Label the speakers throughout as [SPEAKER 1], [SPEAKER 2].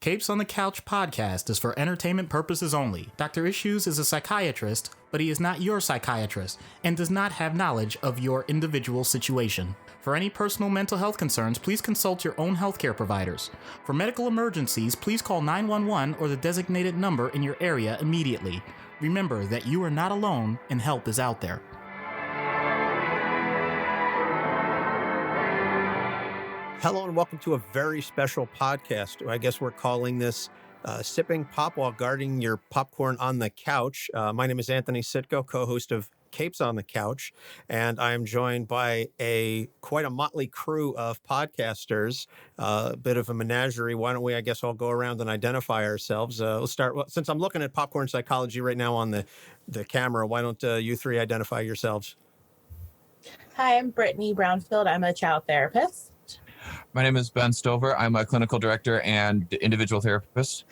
[SPEAKER 1] Capes on the Couch podcast is for entertainment purposes only. Dr. Issues is a psychiatrist, but he is not your psychiatrist and does not have knowledge of your individual situation. For any personal mental health concerns, please consult your own healthcare providers. For medical emergencies, please call 911 or the designated number in your area immediately. Remember that you are not alone and help is out there.
[SPEAKER 2] Hello and welcome to a very special podcast. I guess we're calling this Sipping Pop While Guarding Your Popcorn on the Couch. My name is Anthony Sitko, co-host of Capes on the Couch, and I am joined by quite a motley crew of podcasters, a bit of a menagerie. Why don't we, I guess, all go around and identify ourselves. We'll start, since I'm looking at popcorn psychology right now on the camera, why don't you three identify yourselves?
[SPEAKER 3] Hi, I'm Brittany Brownfield. I'm a child therapist.
[SPEAKER 4] My name is Ben Stover. I'm a clinical director and individual therapist.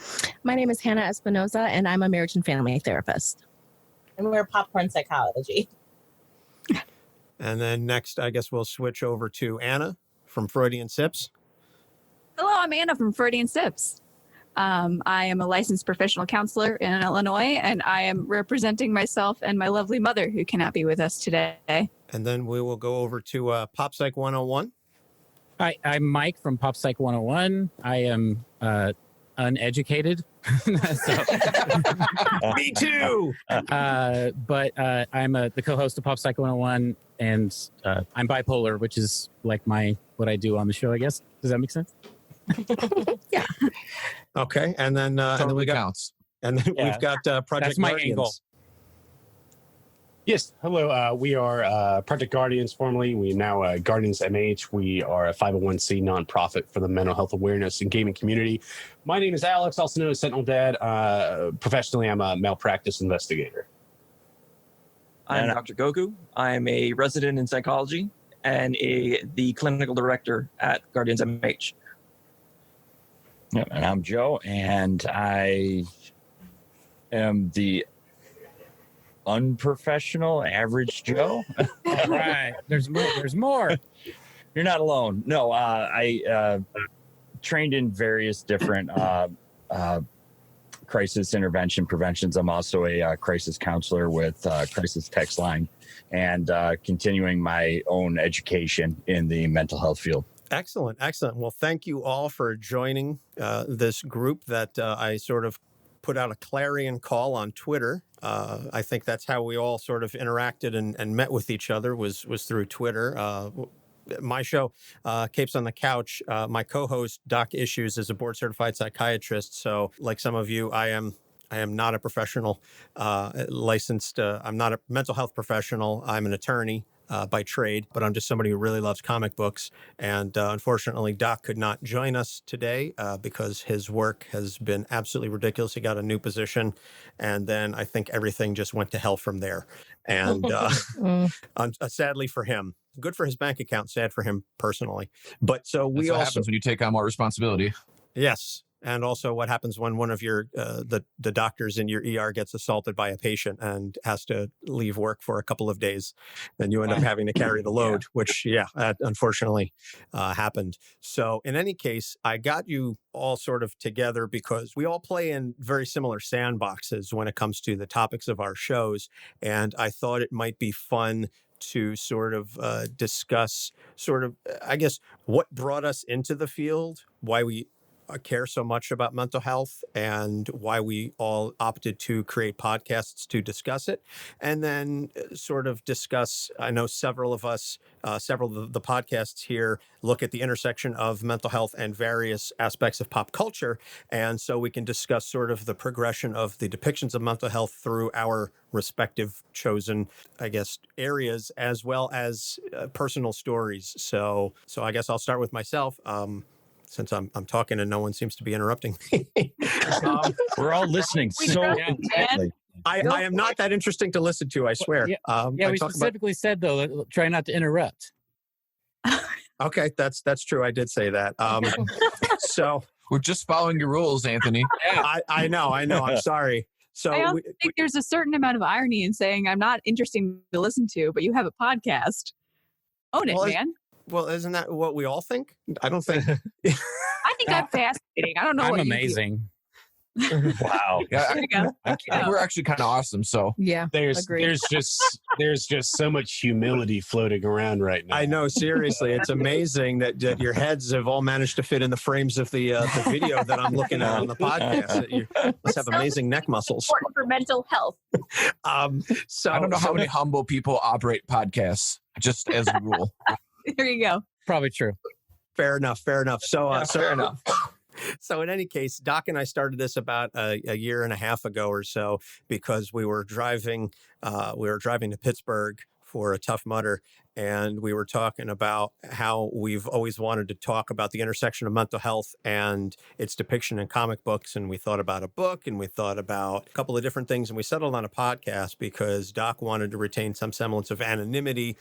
[SPEAKER 5] My name is Hannah Espinoza, and I'm a marriage and family therapist.
[SPEAKER 3] And we're popcorn psychology.
[SPEAKER 2] And then next, I guess we'll switch over to Anna from Freudian Sips.
[SPEAKER 6] Hello, I'm Anna from Freudian Sips. I am a licensed professional counselor in Illinois, and I am representing myself and my lovely mother who cannot be with us today.
[SPEAKER 2] And then we will go over to Pop Psych 101.
[SPEAKER 7] Hi, I'm Mike from Pop Psych 101. I am uneducated.
[SPEAKER 2] Me too!
[SPEAKER 7] But I'm the co-host of Pop Psych 101, and I'm bipolar, which is like what I do on the show, I guess. Does that make sense?
[SPEAKER 5] Yeah.
[SPEAKER 2] Okay, and then we got
[SPEAKER 4] counts.
[SPEAKER 2] And then we've got Project
[SPEAKER 7] That's my
[SPEAKER 2] Guardians.
[SPEAKER 7] angle.
[SPEAKER 8] Yes. Hello. We are Project Guardians, formerly. We now GuardiansMH. We are a 501c nonprofit for the mental health awareness and gaming community. My name is Alex, also known as Sentinel Dad. Professionally, I'm a malpractice investigator.
[SPEAKER 9] I'm Dr. Goku. I'm a resident in psychology and the clinical director at GuardiansMH.
[SPEAKER 10] Yeah, and I'm Joe, and I am the unprofessional average Joe.
[SPEAKER 7] All right. There's more.
[SPEAKER 10] You're not alone. No, I trained in various different crisis intervention preventions. I'm also a crisis counselor with Crisis Text Line, and continuing my own education in the mental health field.
[SPEAKER 2] Excellent. Well, thank you all for joining this group that I sort of put out a clarion call on Twitter. I think that's how we all sort of interacted and met with each other was through Twitter. My show, Capes on the Couch, my co-host, Doc Issues, is a board-certified psychiatrist. So like some of you, I am not a professional licensed. I'm not a mental health professional. I'm an attorney by trade, but I'm just somebody who really loves comic books. And unfortunately, Doc could not join us today because his work has been absolutely ridiculous. He got a new position, and then I think everything just went to hell from there. And sadly for him, good for his bank account, sad for him personally. But so we
[SPEAKER 4] That's what
[SPEAKER 2] also
[SPEAKER 4] happens when you take on more responsibility.
[SPEAKER 2] Yes. And also what happens when one of your, the doctors in your ER gets assaulted by a patient and has to leave work for a couple of days. Then you end up having to carry the load, which, unfortunately happened. So in any case, I got you all sort of together because we all play in very similar sandboxes when it comes to the topics of our shows. And I thought it might be fun to sort of discuss I guess, what brought us into the field, why we care so much about mental health, and why we all opted to create podcasts to discuss it. And then sort of discuss, I know several of us, several of the podcasts here look at the intersection of mental health and various aspects of pop culture. And so we can discuss sort of the progression of the depictions of mental health through our respective chosen, I guess, areas, as well as personal stories. So I guess I'll start with myself. Since I'm talking and no one seems to be interrupting me.
[SPEAKER 10] We're all listening so intently.
[SPEAKER 2] I am not that interesting to listen to, I swear.
[SPEAKER 7] We specifically said, though, try not to interrupt.
[SPEAKER 2] Okay, that's true. I did say that. So
[SPEAKER 4] we're just following your rules, Anthony.
[SPEAKER 2] I know. I'm sorry. So
[SPEAKER 6] I also think there's a certain amount of irony in saying I'm not interesting to listen to, but you have a podcast. Own it, man.
[SPEAKER 2] Well, isn't that what we all think? I don't think.
[SPEAKER 6] I think think I'm fascinating. I don't know.
[SPEAKER 7] I'm
[SPEAKER 6] what
[SPEAKER 7] amazing.
[SPEAKER 10] Wow.
[SPEAKER 4] Yeah,
[SPEAKER 6] There you go.
[SPEAKER 4] I think we're actually kind of awesome. So
[SPEAKER 5] Yeah.
[SPEAKER 8] There's
[SPEAKER 5] Agreed.
[SPEAKER 8] there's just so much humility floating around right now.
[SPEAKER 2] I know, seriously, it's amazing that your heads have all managed to fit in the frames of the video that I'm looking at on the podcast. You must have amazing neck muscles.
[SPEAKER 6] Important for mental health.
[SPEAKER 2] So
[SPEAKER 4] I don't know how many humble people operate podcasts, just as a rule.
[SPEAKER 6] There you go.
[SPEAKER 7] Probably true.
[SPEAKER 2] Fair enough. So
[SPEAKER 9] Fair enough.
[SPEAKER 2] So in any case, Doc and I started this about a year and a half ago or so because we were driving to Pittsburgh for a Tough Mudder, and we were talking about how we've always wanted to talk about the intersection of mental health and its depiction in comic books. And we thought about a book, and we thought about a couple of different things, and we settled on a podcast because Doc wanted to retain some semblance of anonymity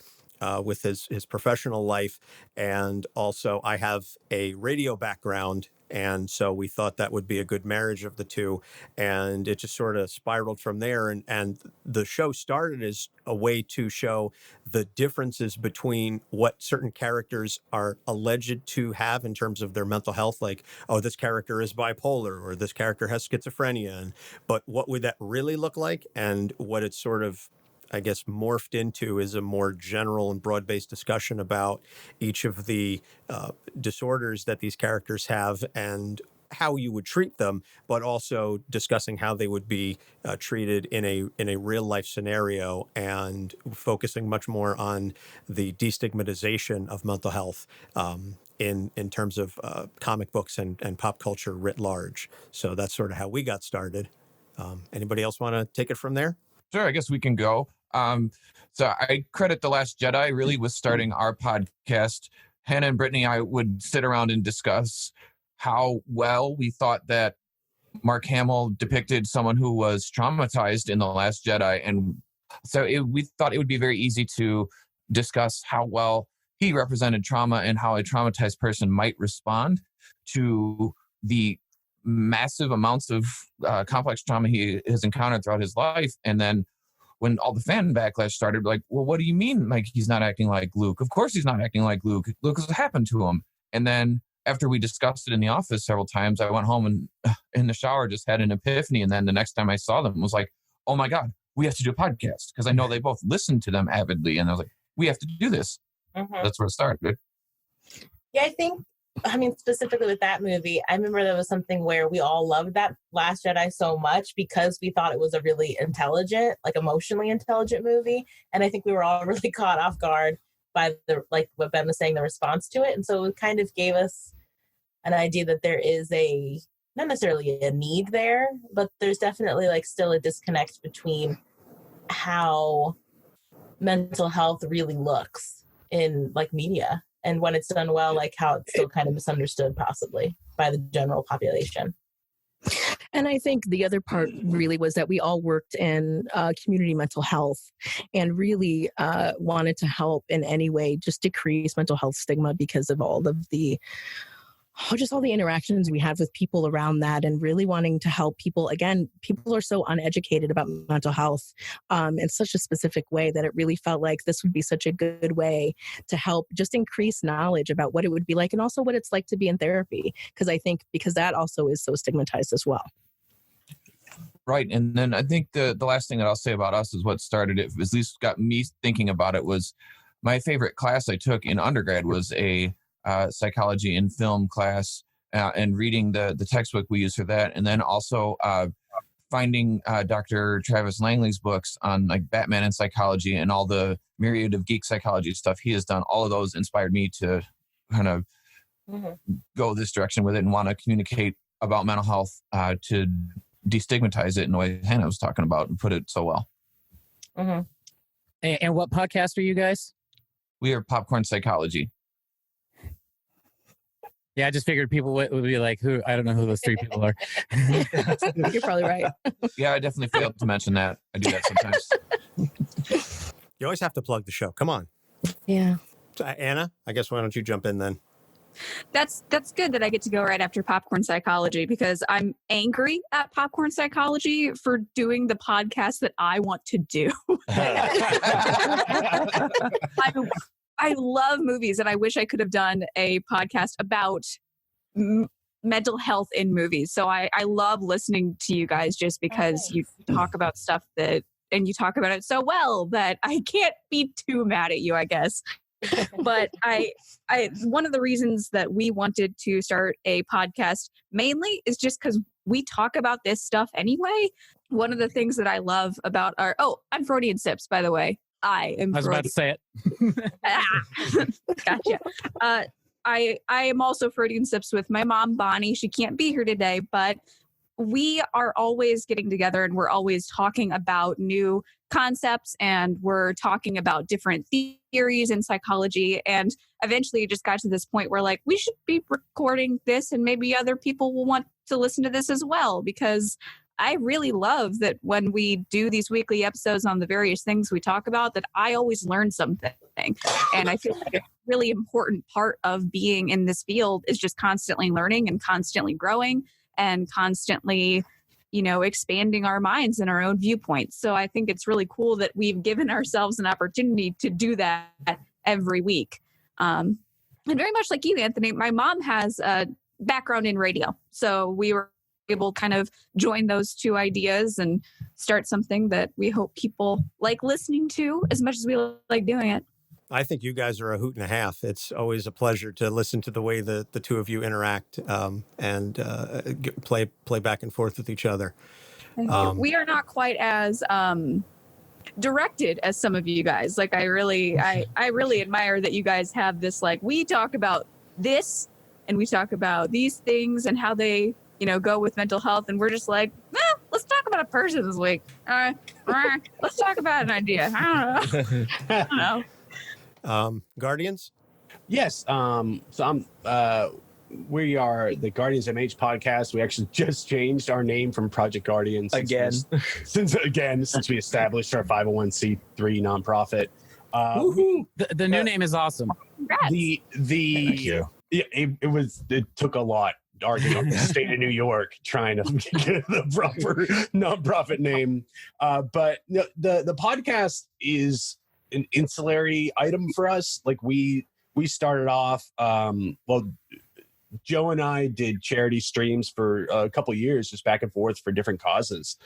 [SPEAKER 2] with his professional life. And also I have a radio background. And so we thought that would be a good marriage of the two. And it just sort of spiraled from there. And the show started as a way to show the differences between what certain characters are alleged to have in terms of their mental health. Like, oh, this character is bipolar, or this character has schizophrenia. But what would that really look like? And what it's sort of, I guess, morphed into is a more general and broad-based discussion about each of the disorders that these characters have and how you would treat them, but also discussing how they would be treated in a real-life scenario, and focusing much more on the destigmatization of mental health in terms of comic books and pop culture writ large. So that's sort of how we got started. Anybody else want to take it from there?
[SPEAKER 4] Sure, I guess we can go. So I credit The Last Jedi really with starting our podcast. Hannah and Brittany, I would sit around and discuss how well we thought that Mark Hamill depicted someone who was traumatized in The Last Jedi. And so we thought it would be very easy to discuss how well he represented trauma and how a traumatized person might respond to the massive amounts of complex trauma he has encountered throughout his life. And then when all the fan backlash started, like, well, what do you mean? Like, he's not acting like Luke? Of course he's not acting like Luke. Look what's happened to him. And then after we discussed it in the office several times, I went home and in the shower just had an epiphany. And then the next time I saw them was like, oh my God, we have to do a podcast. Because I know they both listened to them avidly. And I was like, we have to do this.
[SPEAKER 3] Mm-hmm.
[SPEAKER 4] That's where it started.
[SPEAKER 3] Yeah, I mean, specifically with that movie, I remember there was something where we all loved that Last Jedi so much because we thought it was a really intelligent, like emotionally intelligent movie. And I think we were all really caught off guard by like what Ben was saying, the response to it. And so it kind of gave us an idea that there is not necessarily a need there, but there's definitely like still a disconnect between how mental health really looks in like media. And when it's done well, like how it's still kind of misunderstood possibly by the general population.
[SPEAKER 5] And I think the other part really was that we all worked in community mental health and really wanted to help in any way just decrease mental health stigma because of all of the interactions we had with people around that, and really wanting to help people. Again, people are so uneducated about mental health in such a specific way that it really felt like this would be such a good way to help just increase knowledge about what it would be like and also what it's like to be in therapy. Because I think that also is so stigmatized as well.
[SPEAKER 4] Right. And then I think the last thing that I'll say about us is what started it, at least got me thinking about it, was my favorite class I took in undergrad was a psychology and film class, and reading the textbook we use for that. And then also finding Dr. Travis Langley's books on like Batman and psychology and all the myriad of geek psychology stuff he has done. All of those inspired me to kind of go this direction with it and want to communicate about mental health to destigmatize it in the way Hannah was talking about and put it so well.
[SPEAKER 3] Mm-hmm.
[SPEAKER 7] And what podcast are you guys?
[SPEAKER 4] We are Popcorn Psychology.
[SPEAKER 7] Yeah, I just figured people would be like, "Who? I don't know who those three people are."
[SPEAKER 5] You're probably right.
[SPEAKER 4] Yeah, I definitely failed to mention that. I do that sometimes.
[SPEAKER 2] You always have to plug the show. Come on.
[SPEAKER 5] Yeah.
[SPEAKER 2] So, Anna, I guess why don't you jump in then?
[SPEAKER 6] That's good that I get to go right after Popcorn Psychology, because I'm angry at Popcorn Psychology for doing the podcast that I want to do. I love movies, and I wish I could have done a podcast about mental health in movies. So I love listening to you guys just because you talk about stuff and you talk about it so well that I can't be too mad at you, I guess. But I one of the reasons that we wanted to start a podcast mainly is just because we talk about this stuff anyway. One of the things that I love about I'm Freudian Sips, by the way. I
[SPEAKER 7] was about to say
[SPEAKER 6] it. Gotcha. I am also Freudian Sips with my mom, Bonnie. She can't be here today, but we are always getting together and we're always talking about new concepts and we're talking about different theories in psychology. And eventually it just got to this point where like, we should be recording this and maybe other people will want to listen to this as well, because I really love that when we do these weekly episodes on the various things we talk about, that I always learn something. And I feel like a really important part of being in this field is just constantly learning and constantly growing and constantly, expanding our minds and our own viewpoints. So I think it's really cool that we've given ourselves an opportunity to do that every week. And very much like you, Anthony, my mom has a background in radio. So we were able to kind of join those two ideas and start something that we hope people like listening to as much as we like doing it.
[SPEAKER 2] I think you guys are a hoot and a half. It's always a pleasure to listen to the way the two of you interact and play back and forth with each other.
[SPEAKER 6] We are not quite as directed as some of you guys. Like I really admire that you guys have this, like, we talk about this and we talk about these things and how they, go with mental health. And we're just like, let's talk about a person this week. Let's talk about an idea. I don't know.
[SPEAKER 2] Guardians?
[SPEAKER 8] Yes. We are the GuardiansMH podcast. We actually just changed our name from Project Guardians since we established our 501c3 nonprofit.
[SPEAKER 7] The new name is awesome.
[SPEAKER 6] Congrats.
[SPEAKER 10] Thank you.
[SPEAKER 8] It took a lot arguing with the state of New York trying to get the proper nonprofit name. But the podcast is an ancillary item for us. Like we started off, Joe and I did charity streams for a couple of years, just back and forth for different causes.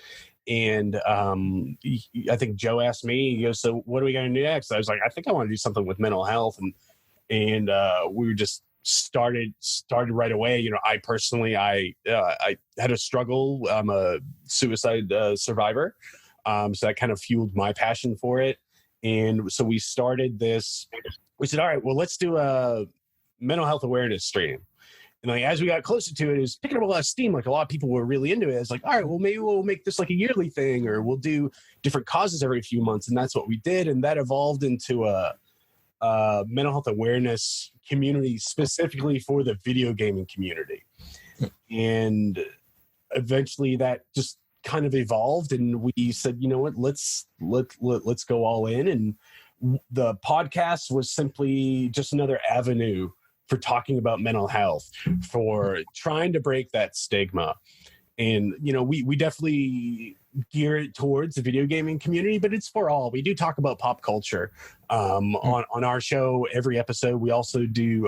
[SPEAKER 8] And I think Joe asked me, he goes, so what are we going to do next? I was like, I think I want to do something with mental health. And we were just started right away. I personally, I had a struggle. I'm a suicide survivor. So that kind of fueled my passion for it. And so we started this. We said, all right, well, let's do a mental health awareness stream. And like, as we got closer to it was picking up a lot of steam. Like a lot of people were really into it. It's like, all right, well, maybe we'll make this like a yearly thing, or we'll do different causes every few months. And that's what we did. And that evolved into a mental health awareness community specifically for the video gaming community. And eventually that just kind of evolved, and we said, you know what, let's go all in. And the podcast was simply just another avenue for talking about mental health, for trying to break that stigma. And, we definitely gear it towards the video gaming community, but it's for all. We do talk about pop culture on our show every episode. We also do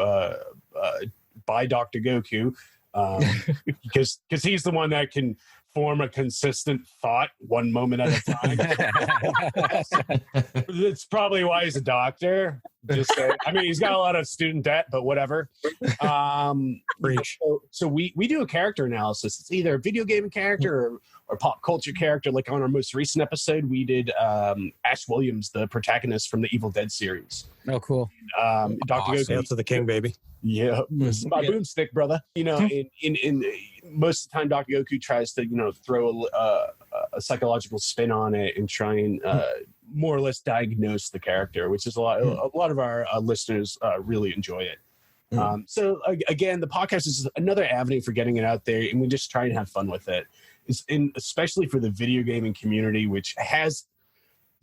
[SPEAKER 8] by Dr. Goku, because he's the one that can form a consistent thought one moment at a time. That's probably why he's a doctor. Just saying. I mean, he's got a lot of student debt, but whatever. So we do a character analysis. It's either a video game character or pop culture character. Like on our most recent episode, we did Ash Williams, the protagonist from the Evil Dead series.
[SPEAKER 7] Oh, cool.
[SPEAKER 8] Dr. Goku.
[SPEAKER 2] Hail to the king, baby.
[SPEAKER 8] Yeah, it's my boomstick, brother. In most of the time, Dr. Goku tries to, throw a psychological spin on it and try and more or less diagnose the character, which is a lot of our listeners really enjoy it. So again, the podcast is another avenue for getting it out there, and we just try and have fun with it. Especially for the video gaming community, which has,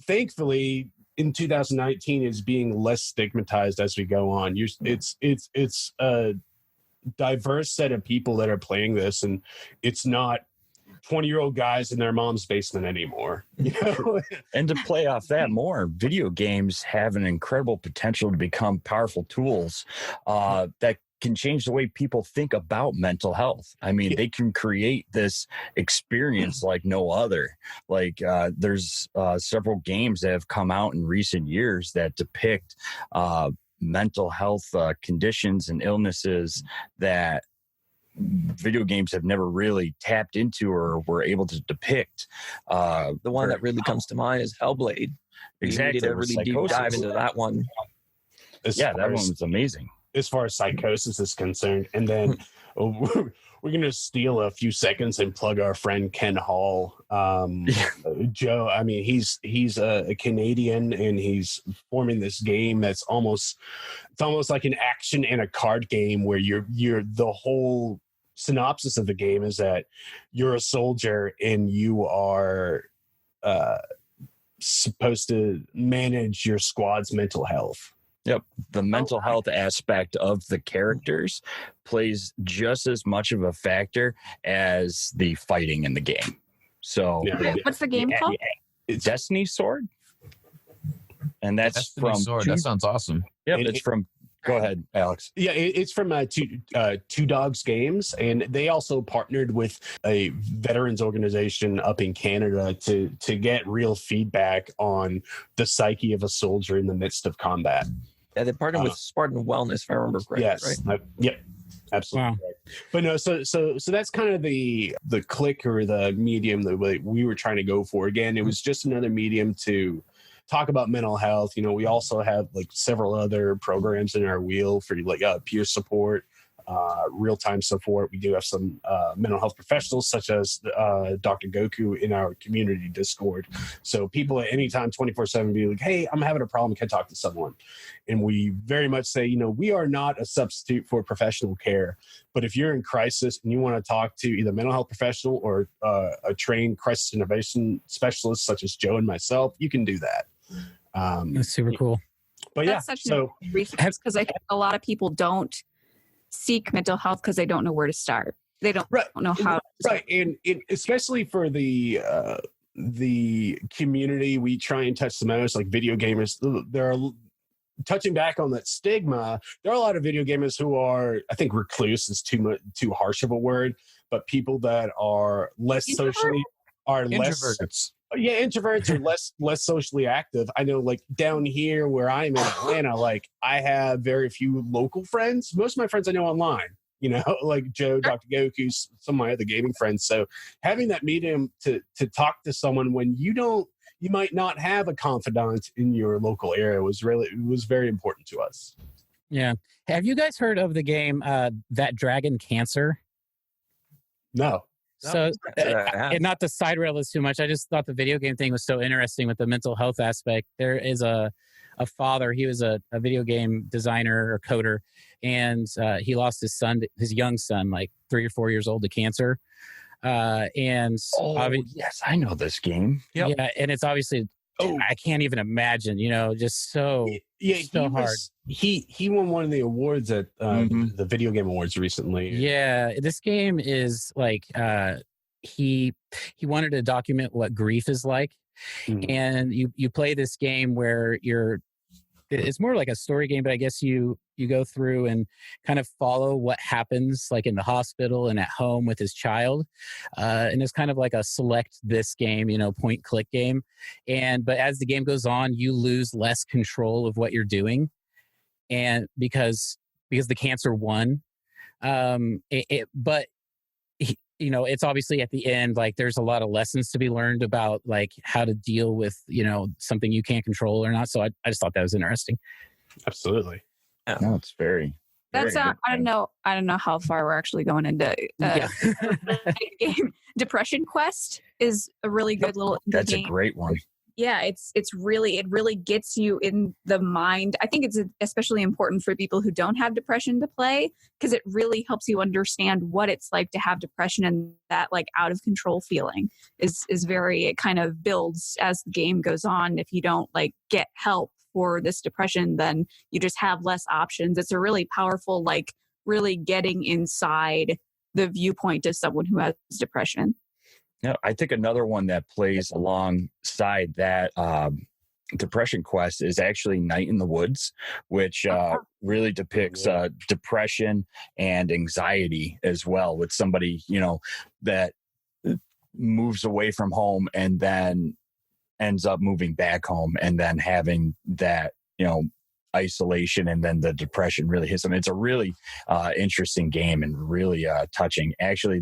[SPEAKER 8] thankfully, in 2019 is being less stigmatized as we go on. It's a diverse set of people that are playing this, and it's not 20-year-old guys in their mom's basement anymore.
[SPEAKER 10] And to play off that more, video games have an incredible potential to become powerful tools that can change the way people think about mental health. I mean, they can create this experience like no other. Like there's several games that have come out in recent years that depict mental health conditions and illnesses that video games have never really tapped into or were able to depict.
[SPEAKER 9] The one that really comes to mind is Hellblade.
[SPEAKER 10] Exactly.
[SPEAKER 9] You need a really deep dive into that one.
[SPEAKER 10] That one was amazing.
[SPEAKER 8] As far as Psychosis is concerned. And then we're going to steal a few seconds and plug our friend Ken Hall. Joe, I mean, he's a Canadian, and he's forming this game that's almost like an action and a card game where you're the whole synopsis of the game is that you're a soldier and you are supposed to manage your squad's mental health.
[SPEAKER 10] Yep. The mental health aspect of the characters plays just as much of a factor as the fighting in the game. So
[SPEAKER 6] what's the game called?
[SPEAKER 10] It's Destiny Sword. And that's
[SPEAKER 4] Destiny
[SPEAKER 10] from
[SPEAKER 4] Sword. That sounds awesome.
[SPEAKER 10] Yep, it's from go ahead, Alex.
[SPEAKER 8] Yeah, it's from Two Dogs Games, and they also partnered with a veterans organization up in Canada to get real feedback on the psyche of a soldier in the midst of combat.
[SPEAKER 9] Yeah, they partnered with Spartan Wellness, if I remember correctly.
[SPEAKER 8] Yes,
[SPEAKER 9] right?
[SPEAKER 8] Yep, absolutely. Wow. Right. But no, so that's kind of the click or the medium that we were trying to go for. Again, it was just another medium to talk about mental health. You know, we also have like several other programs in our wheel for like peer support, real-time support. We do have some mental health professionals such as Dr. Goku in our community Discord. So people at any time 24/7 be like, hey, I'm having a problem, can I talk to someone? And we very much say, you know, we are not a substitute for professional care, but if you're in crisis and you want to talk to either a mental health professional or a trained crisis intervention specialist such as Joe and myself, you can do that.
[SPEAKER 7] That's super cool.
[SPEAKER 8] But
[SPEAKER 6] that's such a resource, because I think a lot of people don't seek mental health because they don't know where to start. They don't know how.
[SPEAKER 8] Right, and especially for the community we try and touch the most, like video gamers. There are, touching back on that stigma, there are a lot of video gamers who are, I think recluse is too harsh of a word, but people that are less socially
[SPEAKER 4] Introverts.
[SPEAKER 8] Introverts are less socially active. I know, like down here where I'm in Atlanta, like I have very few local friends. Most of my friends I know online, you know, like Joe, Dr. Goku, some of my other gaming friends. So having that medium to talk to someone when you might not have a confidant in your local area was very important to us.
[SPEAKER 7] Yeah. Have you guys heard of the game That Dragon Cancer?
[SPEAKER 8] No.
[SPEAKER 7] So, and not to side rail this too much, I just thought the video game thing was so interesting with the mental health aspect. There is a father, he was a video game designer or coder, and he lost his young son, like 3 or 4 years old, to cancer.
[SPEAKER 10] Yes, I know this game.
[SPEAKER 7] Yep. Yeah, and it's obviously, I can't even imagine, you know, just so hard.
[SPEAKER 8] He won one of the awards at the Video Game Awards recently.
[SPEAKER 7] Yeah, this game is like he wanted to document what grief is like, and you play this game where it's more like a story game, but I guess you go through and kind of follow what happens like in the hospital and at home with his child. And it's kind of like a select this game, you know, point click game. But as the game goes on, you lose less control of what you're doing. And because the cancer won, you know, it's obviously at the end, like there's a lot of lessons to be learned about like how to deal with, you know, something you can't control or not. So I just thought that was interesting.
[SPEAKER 8] Absolutely.
[SPEAKER 10] No, it's very.
[SPEAKER 6] That's I don't know how far we're actually going into game. Depression Quest is a really good little
[SPEAKER 10] That's
[SPEAKER 6] game.
[SPEAKER 10] A great one.
[SPEAKER 6] Yeah, it really gets you in the mind. I think it's especially important for people who don't have depression to play, because it really helps you understand what it's like to have depression, and that like out of control feeling is very, it kind of builds as the game goes on. If you don't like get help for this depression, then you just have less options. It's a really powerful, like really getting inside the viewpoint of someone who has depression.
[SPEAKER 10] Yeah, I think another one that plays alongside that Depression Quest is actually Night in the Woods, which really depicts depression and anxiety as well, with somebody, that moves away from home and then ends up moving back home and then having that, isolation, and then the depression really hits them. It's a really interesting game and really touching. Actually,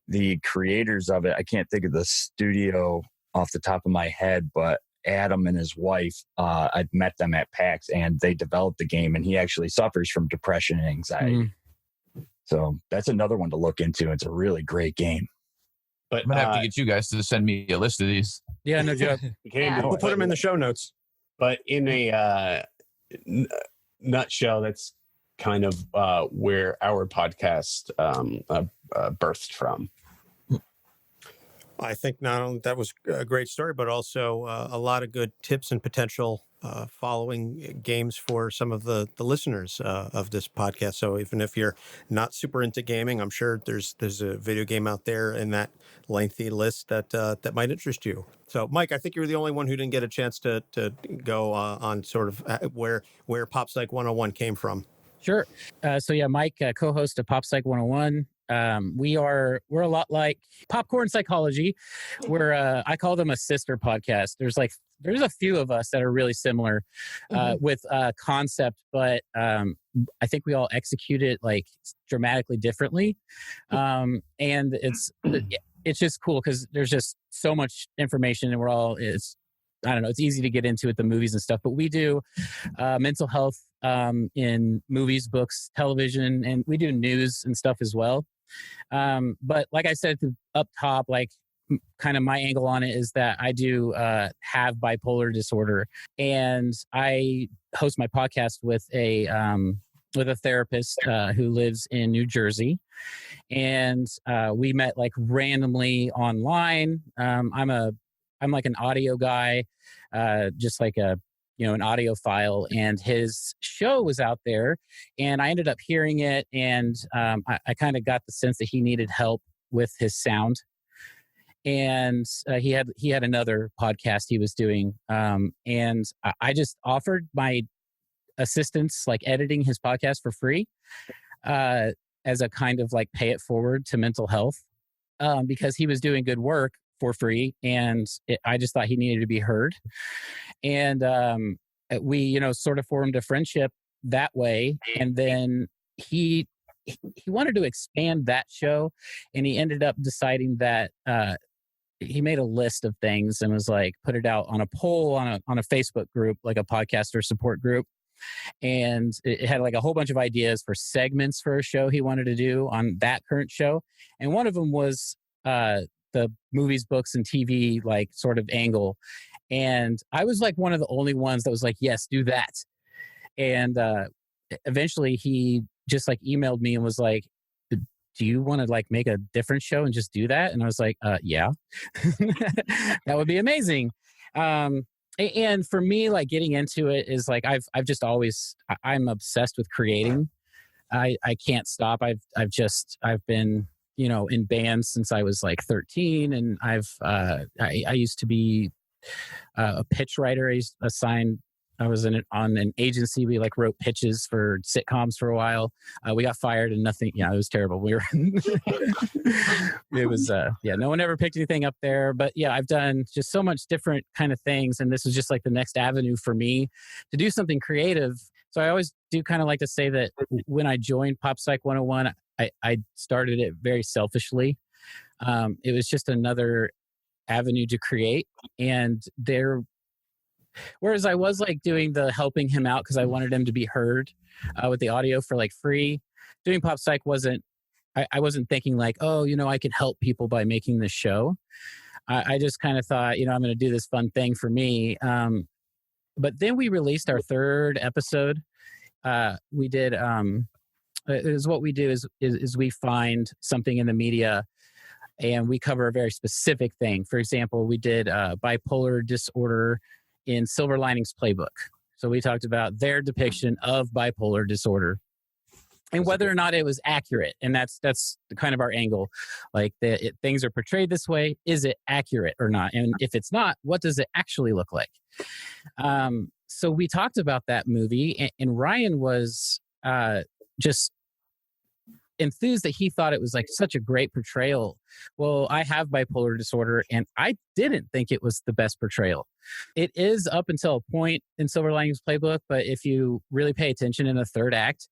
[SPEAKER 10] the creators of it, I can't think of the studio off the top of my head, but Adam and his wife, I'd met them at PAX, and they developed the game, and he actually suffers from depression and anxiety. So that's another one to look into. It's a really great game.
[SPEAKER 8] But
[SPEAKER 4] I'm gonna have to get you guys to send me a list of these.
[SPEAKER 7] Yeah, no joke.
[SPEAKER 2] We'll put them in the show notes.
[SPEAKER 8] But in a nutshell, that's kind of where our podcast birthed from.
[SPEAKER 2] I think not only that was a great story, but also a lot of good tips and potential following games for some of the listeners of this podcast. So even if you're not super into gaming, I'm sure there's a video game out there in that lengthy list that might interest you. So, Mike, I think you're the only one who didn't get a chance to go on sort of where Pop Psych 101 came from.
[SPEAKER 7] Sure. So yeah, Mike, co-host of Pop Psych 101. We're a lot like Popcorn Psychology. I call them a sister podcast. There's a few of us that are really similar with concept, but I think we all execute it like dramatically differently. And it's just cool because there's just so much information, and it's easy to get into with the movies and stuff, but we do mental health in movies, books, television, and we do news and stuff as well. But like I said up top, like kind of my angle on it is that I do have bipolar disorder, and I host my podcast with a therapist who lives in New Jersey, and we met like randomly online. I'm like an audio guy, just like an audio file, and his show was out there, and I ended up hearing it, and I kind of got the sense that he needed help with his sound, and he had another podcast he was doing, and I just offered my assistance, like editing his podcast for free, as a kind of like pay it forward to mental health, because he was doing good work for free, and I just thought he needed to be heard, and we sort of formed a friendship that way. And then he wanted to expand that show, and he ended up deciding that he made a list of things and was like, put it out on a poll on a Facebook group, like a podcaster support group, and it had like a whole bunch of ideas for segments for a show he wanted to do on that current show, and one of them was the movies, books, and TV like sort of angle. And I was like one of the only ones that was like, yes, do that. And eventually he just like emailed me and was like, do you want to like make a different show and just do that? And I was like, yeah, that would be amazing. And for me, like getting into it is like, I'm obsessed with creating. I can't stop. I've been, in bands since I was like 13, and I used to be a pitch writer. I was on an agency. We like wrote pitches for sitcoms for a while. We got fired and nothing. Yeah, it was terrible. We were, it was, no one ever picked anything up there, but yeah, I've done just so much different kind of things. And this is just like the next avenue for me to do something creative. So I always do kind of like to say that when I joined Pop Psych 101, I started it very selfishly. It was just another avenue to create. And whereas I was like doing the helping him out because I wanted him to be heard with the audio for like free, doing Pop Psych I wasn't thinking like, oh, I could help people by making this show. I just kind of thought, I'm going to do this fun thing for me. But then we released our third episode. We did, is what we do is we find something in the media and we cover a very specific thing. For example, we did bipolar disorder in Silver Linings Playbook. So we talked about their depiction of bipolar disorder. and whether or not it was accurate. And that's kind of our angle. Like things are portrayed this way. Is it accurate or not? And if it's not, what does it actually look like? So we talked about that movie, and Ryan was just enthused that he thought it was like such a great portrayal. Well, I have bipolar disorder, and I didn't think it was the best portrayal. It is up until a point in Silver Linings Playbook, but if you really pay attention in the third act,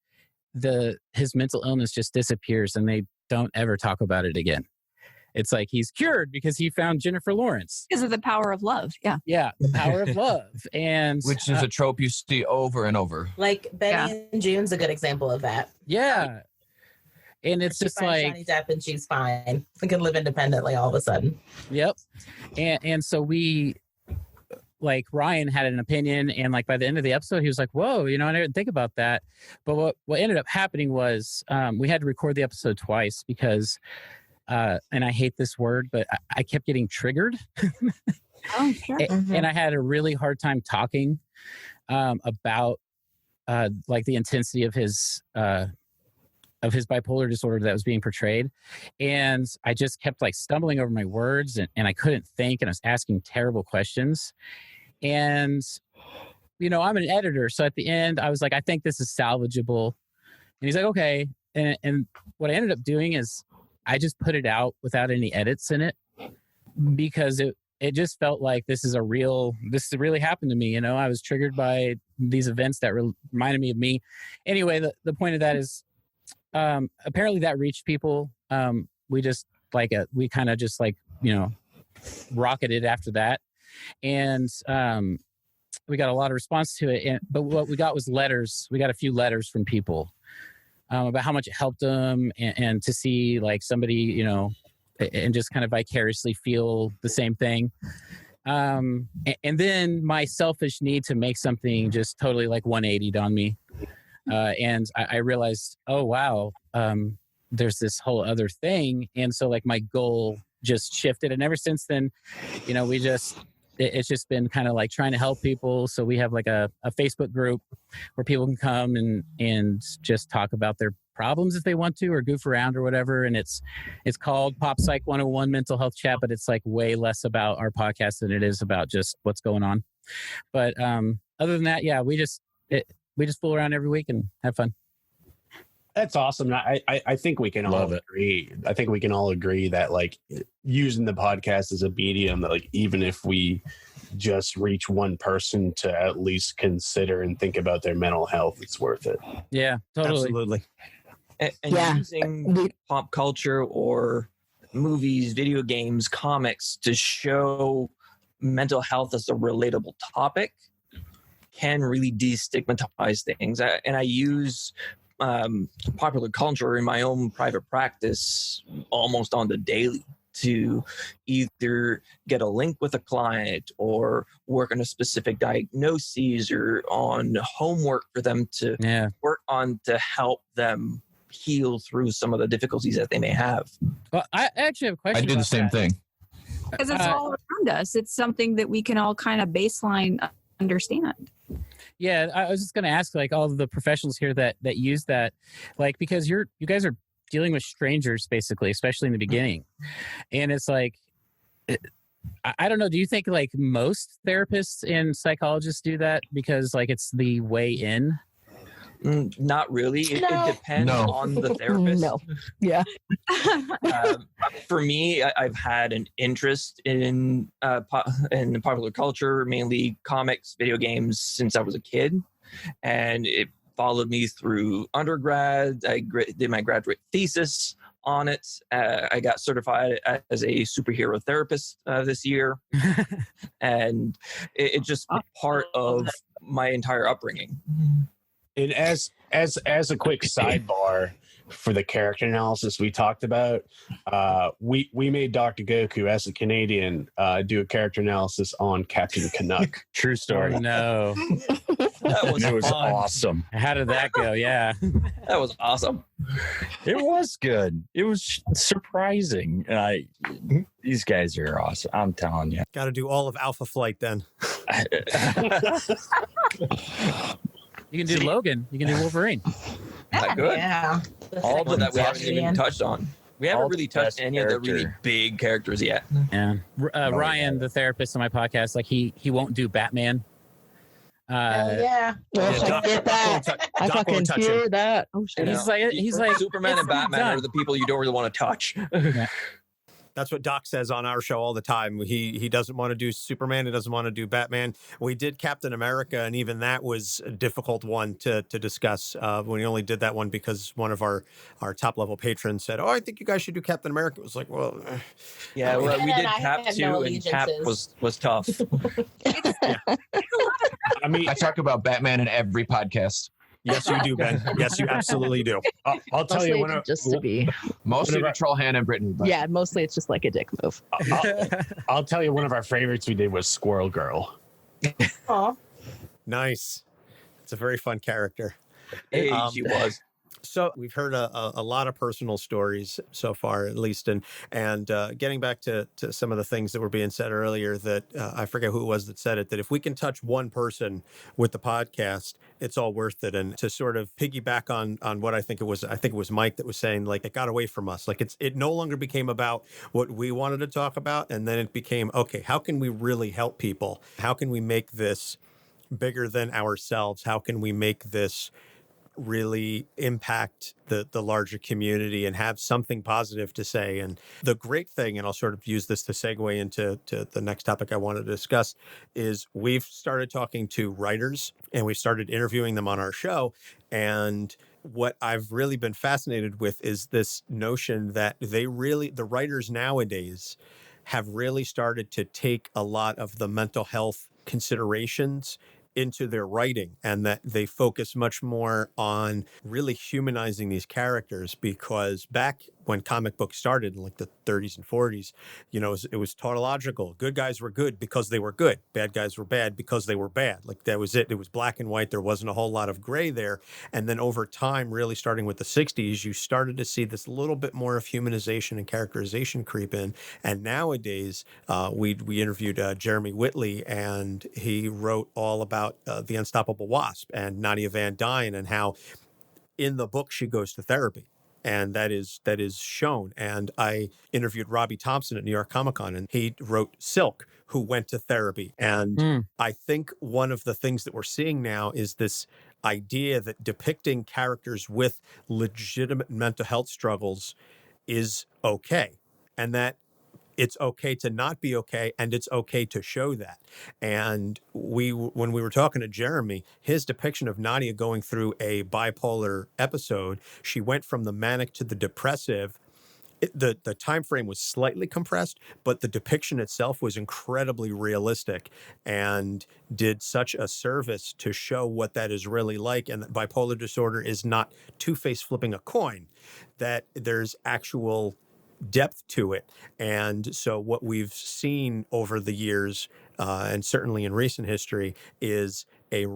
[SPEAKER 7] his mental illness just disappears, and they don't ever talk about it again. It's like he's cured because he found Jennifer Lawrence.
[SPEAKER 6] Because of the power of love. Yeah.
[SPEAKER 7] Yeah, the power of love. And
[SPEAKER 4] which is a trope you see over and over.
[SPEAKER 3] Like Betty and June's a good example of that.
[SPEAKER 7] Yeah. And it's just like
[SPEAKER 3] Johnny Depp and she's fine. She can live independently all of a sudden.
[SPEAKER 7] Yep. And so we, like, Ryan had an opinion, and like by the end of the episode, he was like, whoa, I didn't think about that. But what ended up happening was we had to record the episode twice because, and I hate this word, but I kept getting triggered.
[SPEAKER 6] Oh, sure.
[SPEAKER 7] And I had a really hard time talking about like the intensity of his bipolar disorder that was being portrayed. And I just kept like stumbling over my words, and I couldn't think, and I was asking terrible questions. And, I'm an editor. So at the end, I was like, I think this is salvageable. And he's like, okay. And what I ended up doing is I just put it out without any edits in it, because it just felt like this really happened to me. I was triggered by these events that reminded me of me. Anyway, the point of that is, apparently that reached people. We just we kind of just rocketed after that. And we got a lot of response to it. But what we got was letters. We got a few letters from people about how much it helped them, and to see like somebody, and just kind of vicariously feel the same thing. And then my selfish need to make something just totally like 180'd on me. And I realized, oh, wow, there's this whole other thing. And so like my goal just shifted. And ever since then, it's just been kind of like trying to help people. So we have like a Facebook group where people can come and just talk about their problems if they want to, or goof around or whatever. And it's called Pop Psych 101 Mental Health Chat, but it's like way less about our podcast than it is about just what's going on. But other than that, yeah, we just fool around every week and have fun.
[SPEAKER 8] That's awesome. I think we can all agree. I think we can all agree that like using the podcast as a medium, that like even if we just reach one person to at least consider and think about their mental health, it's worth it.
[SPEAKER 7] Yeah, totally.
[SPEAKER 2] Absolutely.
[SPEAKER 9] And using pop culture or movies, video games, comics to show mental health as a relatable topic can really destigmatize things. And I use popular culture in my own private practice almost on the daily to either get a link with a client or work on a specific diagnosis or on homework for them to work on to help them heal through some of the difficulties that they may have.
[SPEAKER 7] Well, I actually have a question.
[SPEAKER 4] I do the same thing.
[SPEAKER 6] Because it's all around us. It's something that we can all kind of baseline understand.
[SPEAKER 7] Yeah, I was just going to ask, like, all of the professionals here that use that, like, because you guys are dealing with strangers, basically, especially in the beginning. And it's like, I don't know, do you think, like, most therapists and psychologists do that because, like, it's the way in?
[SPEAKER 9] Not really. It depends on the therapist.
[SPEAKER 5] No. Yeah.
[SPEAKER 9] For me, I've had an interest in popular culture, mainly comics, video games, since I was a kid, and it followed me through undergrad. I did my graduate thesis on it. I got certified as a superhero therapist this year, and it's just part of my entire upbringing.
[SPEAKER 8] And as a quick sidebar for the character analysis we talked about, we made Dr. Goku, as a Canadian, do a character analysis on Captain Canuck.
[SPEAKER 10] True story.
[SPEAKER 7] Oh, no.
[SPEAKER 9] That was fun.
[SPEAKER 10] Awesome.
[SPEAKER 7] How did that go? Yeah.
[SPEAKER 9] That was awesome.
[SPEAKER 10] It was good. It was surprising. These guys are awesome. I'm telling you.
[SPEAKER 2] Got to do all of Alpha Flight then.
[SPEAKER 7] You can do Logan. You can do Wolverine.
[SPEAKER 9] Not good.
[SPEAKER 3] Yeah.
[SPEAKER 9] All of that we haven't
[SPEAKER 3] Sebastian.
[SPEAKER 9] even touched on. We haven't
[SPEAKER 10] All
[SPEAKER 9] really
[SPEAKER 10] the
[SPEAKER 9] touched
[SPEAKER 10] best
[SPEAKER 9] any of the really
[SPEAKER 10] character.
[SPEAKER 9] big characters yet.
[SPEAKER 7] Yeah. Ryan,
[SPEAKER 10] yeah.
[SPEAKER 7] the therapist on my podcast, like he won't do Batman.
[SPEAKER 3] Yeah.
[SPEAKER 2] Yeah, Doc-
[SPEAKER 5] get that.
[SPEAKER 2] Doc
[SPEAKER 5] I
[SPEAKER 2] won't
[SPEAKER 5] fucking
[SPEAKER 2] touch
[SPEAKER 5] hear
[SPEAKER 2] him.
[SPEAKER 5] that. Oh
[SPEAKER 9] You
[SPEAKER 5] shit.
[SPEAKER 9] know,
[SPEAKER 7] He's like
[SPEAKER 9] Superman
[SPEAKER 7] it's
[SPEAKER 9] and Batman
[SPEAKER 7] done.
[SPEAKER 9] are the people you don't really want to touch.
[SPEAKER 2] That's what Doc says on our show all the time. He doesn't want to do Superman. He doesn't want to do Batman. We did Captain America, and even that was a difficult one to discuss. We only did that one because one of our top level patrons said, "Oh, I think you guys should do Captain America." It was like, well,
[SPEAKER 9] Yeah, well, we did
[SPEAKER 3] I
[SPEAKER 9] Cap
[SPEAKER 3] had
[SPEAKER 9] 2,
[SPEAKER 3] no
[SPEAKER 9] and Cap
[SPEAKER 3] allegiances.
[SPEAKER 9] was tough.
[SPEAKER 8] I mean,
[SPEAKER 4] I talk about Batman in every podcast.
[SPEAKER 2] yes, you do, Ben. Yes, you absolutely do.
[SPEAKER 8] I'll tell
[SPEAKER 5] Mostly
[SPEAKER 8] you one of
[SPEAKER 5] just to be.
[SPEAKER 4] Mostly
[SPEAKER 8] Whenever-
[SPEAKER 4] to troll Hannah and Brittany. But
[SPEAKER 5] Yeah, mostly it's just like a dick move.
[SPEAKER 8] I'll tell you one of our favorites we did was Squirrel Girl.
[SPEAKER 3] Aw.
[SPEAKER 2] Nice. It's a very fun character.
[SPEAKER 9] Hey, she was.
[SPEAKER 2] So we've heard a lot of personal stories so far, at least, and getting back to some of the things that were being said earlier. That I forget who it was that said it. That if we can touch one person with the podcast, it's all worth it. And to sort of piggyback on what I think it was Mike that was saying, like, it got away from us. Like it no longer became about what we wanted to talk about, and then it became, okay, how can we really help people? How can we make this bigger than ourselves? How can we make this really impact the larger community and have something positive to say? And the great thing, and I'll sort of use this to segue into the next topic I wanted to discuss, is we've started talking to writers and we started interviewing them on our show. And what I've really been fascinated with is this notion that the writers nowadays have really started to take a lot of the mental health considerations into their writing, and that they focus much more on really humanizing these characters, because back when comic books started in like the 30s and 40s, it was tautological. Good guys were good because they were good. Bad guys were bad because they were bad. Like that was it. It was black and white. There wasn't a whole lot of gray there. And then over time, really starting with the 60s, you started to see this little bit more of humanization and characterization creep in. And nowadays, we interviewed Jeremy Whitley, and he wrote all about the Unstoppable Wasp and Nadia Van Dyne, and how in the book she goes to therapy. And that is shown. And I interviewed Robbie Thompson at New York Comic Con, and he wrote Silk, who went to therapy. And I think one of the things that we're seeing now is this idea that depicting characters with legitimate mental health struggles is okay, and that it's okay to not be okay, and it's okay to show that. And when we were talking to Jeremy, his depiction of Nadia going through a bipolar episode, she went from the manic to the depressive. The time frame was slightly compressed, but the depiction itself was incredibly realistic and did such a service to show what that is really like. And that bipolar disorder is not two-face flipping a coin, that there's actual depth to it. And so what we've seen over the years, and certainly in recent history, is a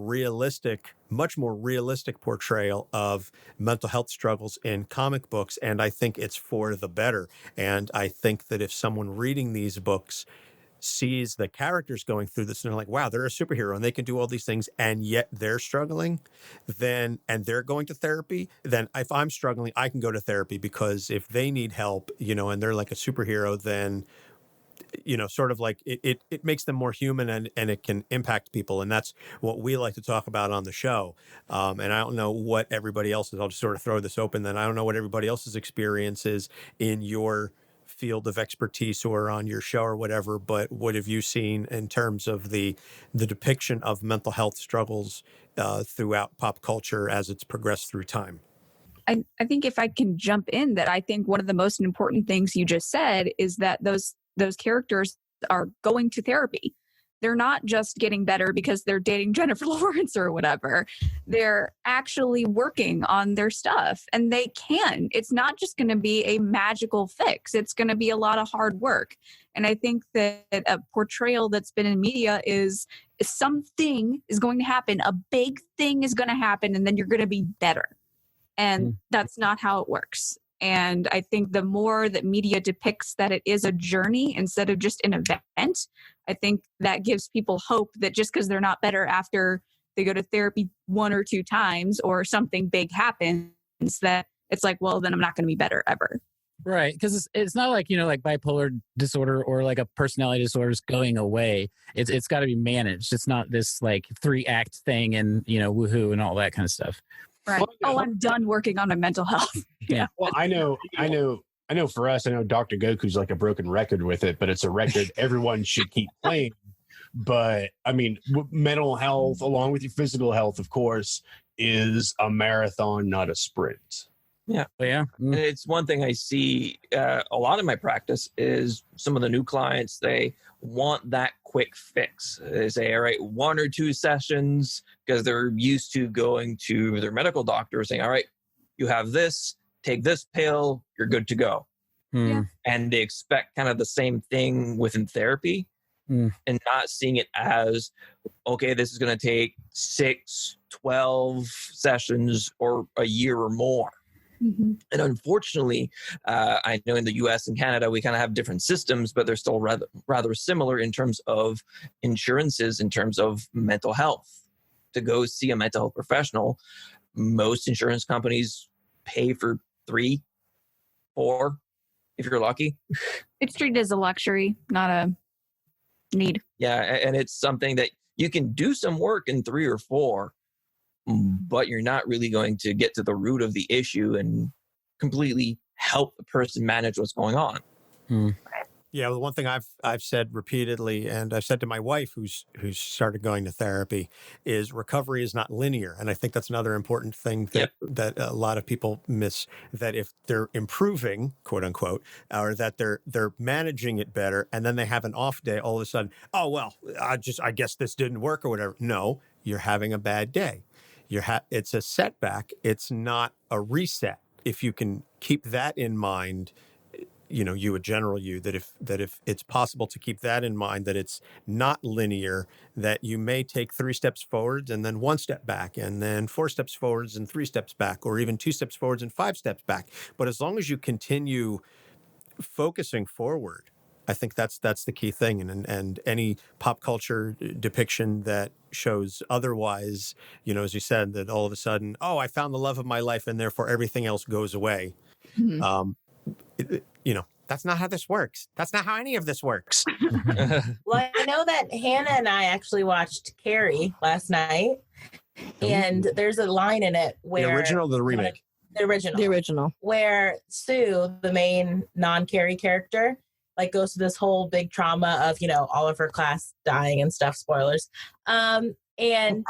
[SPEAKER 2] much more realistic portrayal of mental health struggles in comic books. And I think it's for the better. And I think that if someone reading these books sees the characters going through this and they're like, wow, they're a superhero and they can do all these things, and yet they're struggling, and they're going to therapy, then if I'm struggling, I can go to therapy, because if they need help, and they're like a superhero, then sort of like it makes them more human, and it can impact people. And that's what we like to talk about on the show. And I don't know what everybody else is. I'll just sort of throw this open then. I don't know what everybody else's experience is in your field of expertise or on your show or whatever, but what have you seen in terms of the depiction of mental health struggles throughout pop culture as it's progressed through time?
[SPEAKER 6] I think if I can jump in, that I think one of the most important things you just said is that those characters are going to therapy. They're not just getting better because they're dating Jennifer Lawrence or whatever. They're actually working on their stuff, and they can. It's not just going to be a magical fix. It's going to be a lot of hard work. And I think that a portrayal that's been in media is something is going to happen. A big thing is going to happen, and then you're going to be better. And that's not how it works. And I think the more that media depicts that it is a journey instead of just an event, I think that gives people hope that just because they're not better after they go to therapy 1 or 2 times or something big happens, that it's like, well, then I'm not going to be better ever.
[SPEAKER 7] Right. Because it's not like, like bipolar disorder or like a personality disorder is going away. It's got to be managed. It's not this like 3-act thing and, woohoo and all that kind of stuff.
[SPEAKER 6] Right.
[SPEAKER 8] Well,
[SPEAKER 6] I'm done working on my mental health.
[SPEAKER 7] Yeah.
[SPEAKER 8] Well, I know for us, I know Dr. Goku's like a broken record with it, but it's a record everyone should keep playing. But I mean, mental health, along with your physical health, of course, is a marathon, not a sprint.
[SPEAKER 9] Yeah.
[SPEAKER 7] Yeah.
[SPEAKER 9] And it's one thing I see a lot in my practice is some of the new clients, they want that quick fix. They say, all right, 1 or 2 sessions, because they're used to going to their medical doctor saying, all right, you have this, take this pill, you're good to go.
[SPEAKER 6] Yeah.
[SPEAKER 9] And they expect kind of the same thing within therapy and not seeing it as, okay, this is going to take 6, 12 sessions or a year or more.
[SPEAKER 6] Mm-hmm.
[SPEAKER 9] And unfortunately, I know in the US and Canada, we kind of have different systems, but they're still rather similar in terms of insurances, in terms of mental health. To go see a mental health professional, most insurance companies pay for 3, 4, if you're lucky.
[SPEAKER 6] It's treated as a luxury, not a need.
[SPEAKER 9] Yeah, and it's something that you can do some work in 3 or 4, but you're not really going to get to the root of the issue and completely help the person manage what's going on.
[SPEAKER 2] Yeah, well, one thing I've said repeatedly, and I've said to my wife, who's started going to therapy, is recovery is not linear, and I think that's another important thing that a lot of people miss. That if they're improving, quote unquote, or that they're managing it better, and then they have an off day, all of a sudden, oh well, I guess this didn't work or whatever. No, you're having a bad day. It's a setback. It's not a reset. If you can keep that in mind, you, a general you, that if it's possible to keep that in mind, that it's not linear, that you may take 3 steps forwards and then 1 step back, and then 4 steps forwards and 3 steps back, or even 2 steps forwards and 5 steps back. But as long as you continue focusing forward, I think that's the key thing. And any pop culture depiction that shows otherwise, as you said, that all of a sudden, oh, I found the love of my life and therefore everything else goes away.
[SPEAKER 6] Mm-hmm.
[SPEAKER 2] That's not how this works. That's not how any of this works.
[SPEAKER 3] Well, I know that Hannah and I actually watched Carrie last night, and there's a line in it where
[SPEAKER 2] The original or the remake?
[SPEAKER 3] The original.
[SPEAKER 5] The original. Where
[SPEAKER 3] Sue, the main non-Carrie character, goes through this whole big trauma of, all of her class dying and stuff, spoilers. And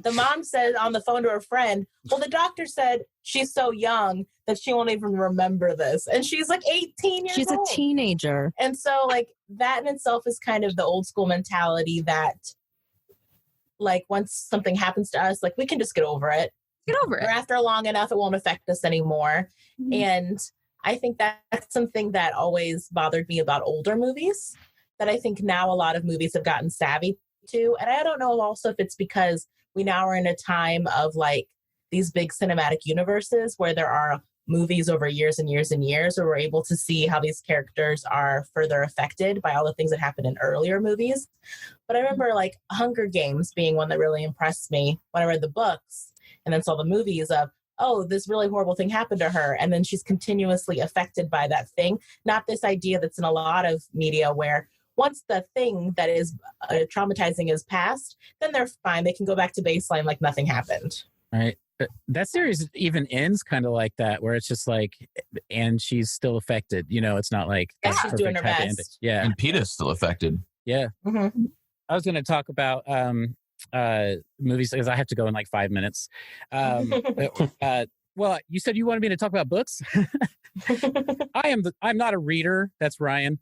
[SPEAKER 3] the mom said on the phone to her friend, well, the doctor said she's so young that she won't even remember this. And she's 18 years old.
[SPEAKER 5] She's a teenager.
[SPEAKER 3] And so that in itself is kind of the old school mentality that once something happens to us, we can just get over it.
[SPEAKER 6] Get over it.
[SPEAKER 3] Or after long enough, it won't affect us anymore. Mm-hmm. And I think that's something that always bothered me about older movies, that I think now a lot of movies have gotten savvy to. And I don't know also if it's because we now are in a time of these big cinematic universes where there are movies over years and years and years, where we're able to see how these characters are further affected by all the things that happened in earlier movies. But I remember Hunger Games being one that really impressed me when I read the books and then saw the movies of, oh, this really horrible thing happened to her. And then she's continuously affected by that thing. Not this idea that's in a lot of media where once the thing that is traumatizing is past, then they're fine. They can go back to baseline like nothing happened.
[SPEAKER 7] Right. That series even ends kind of like that, where it's just and she's still affected. It's not
[SPEAKER 3] she's doing her best.
[SPEAKER 7] Ending. Yeah.
[SPEAKER 4] And Peeta's still affected.
[SPEAKER 7] Yeah.
[SPEAKER 3] Mm-hmm.
[SPEAKER 7] I was going to talk about movies because I have to go in 5 minutes. Well, you said you wanted me to talk about books. I'm not a reader. That's Ryan.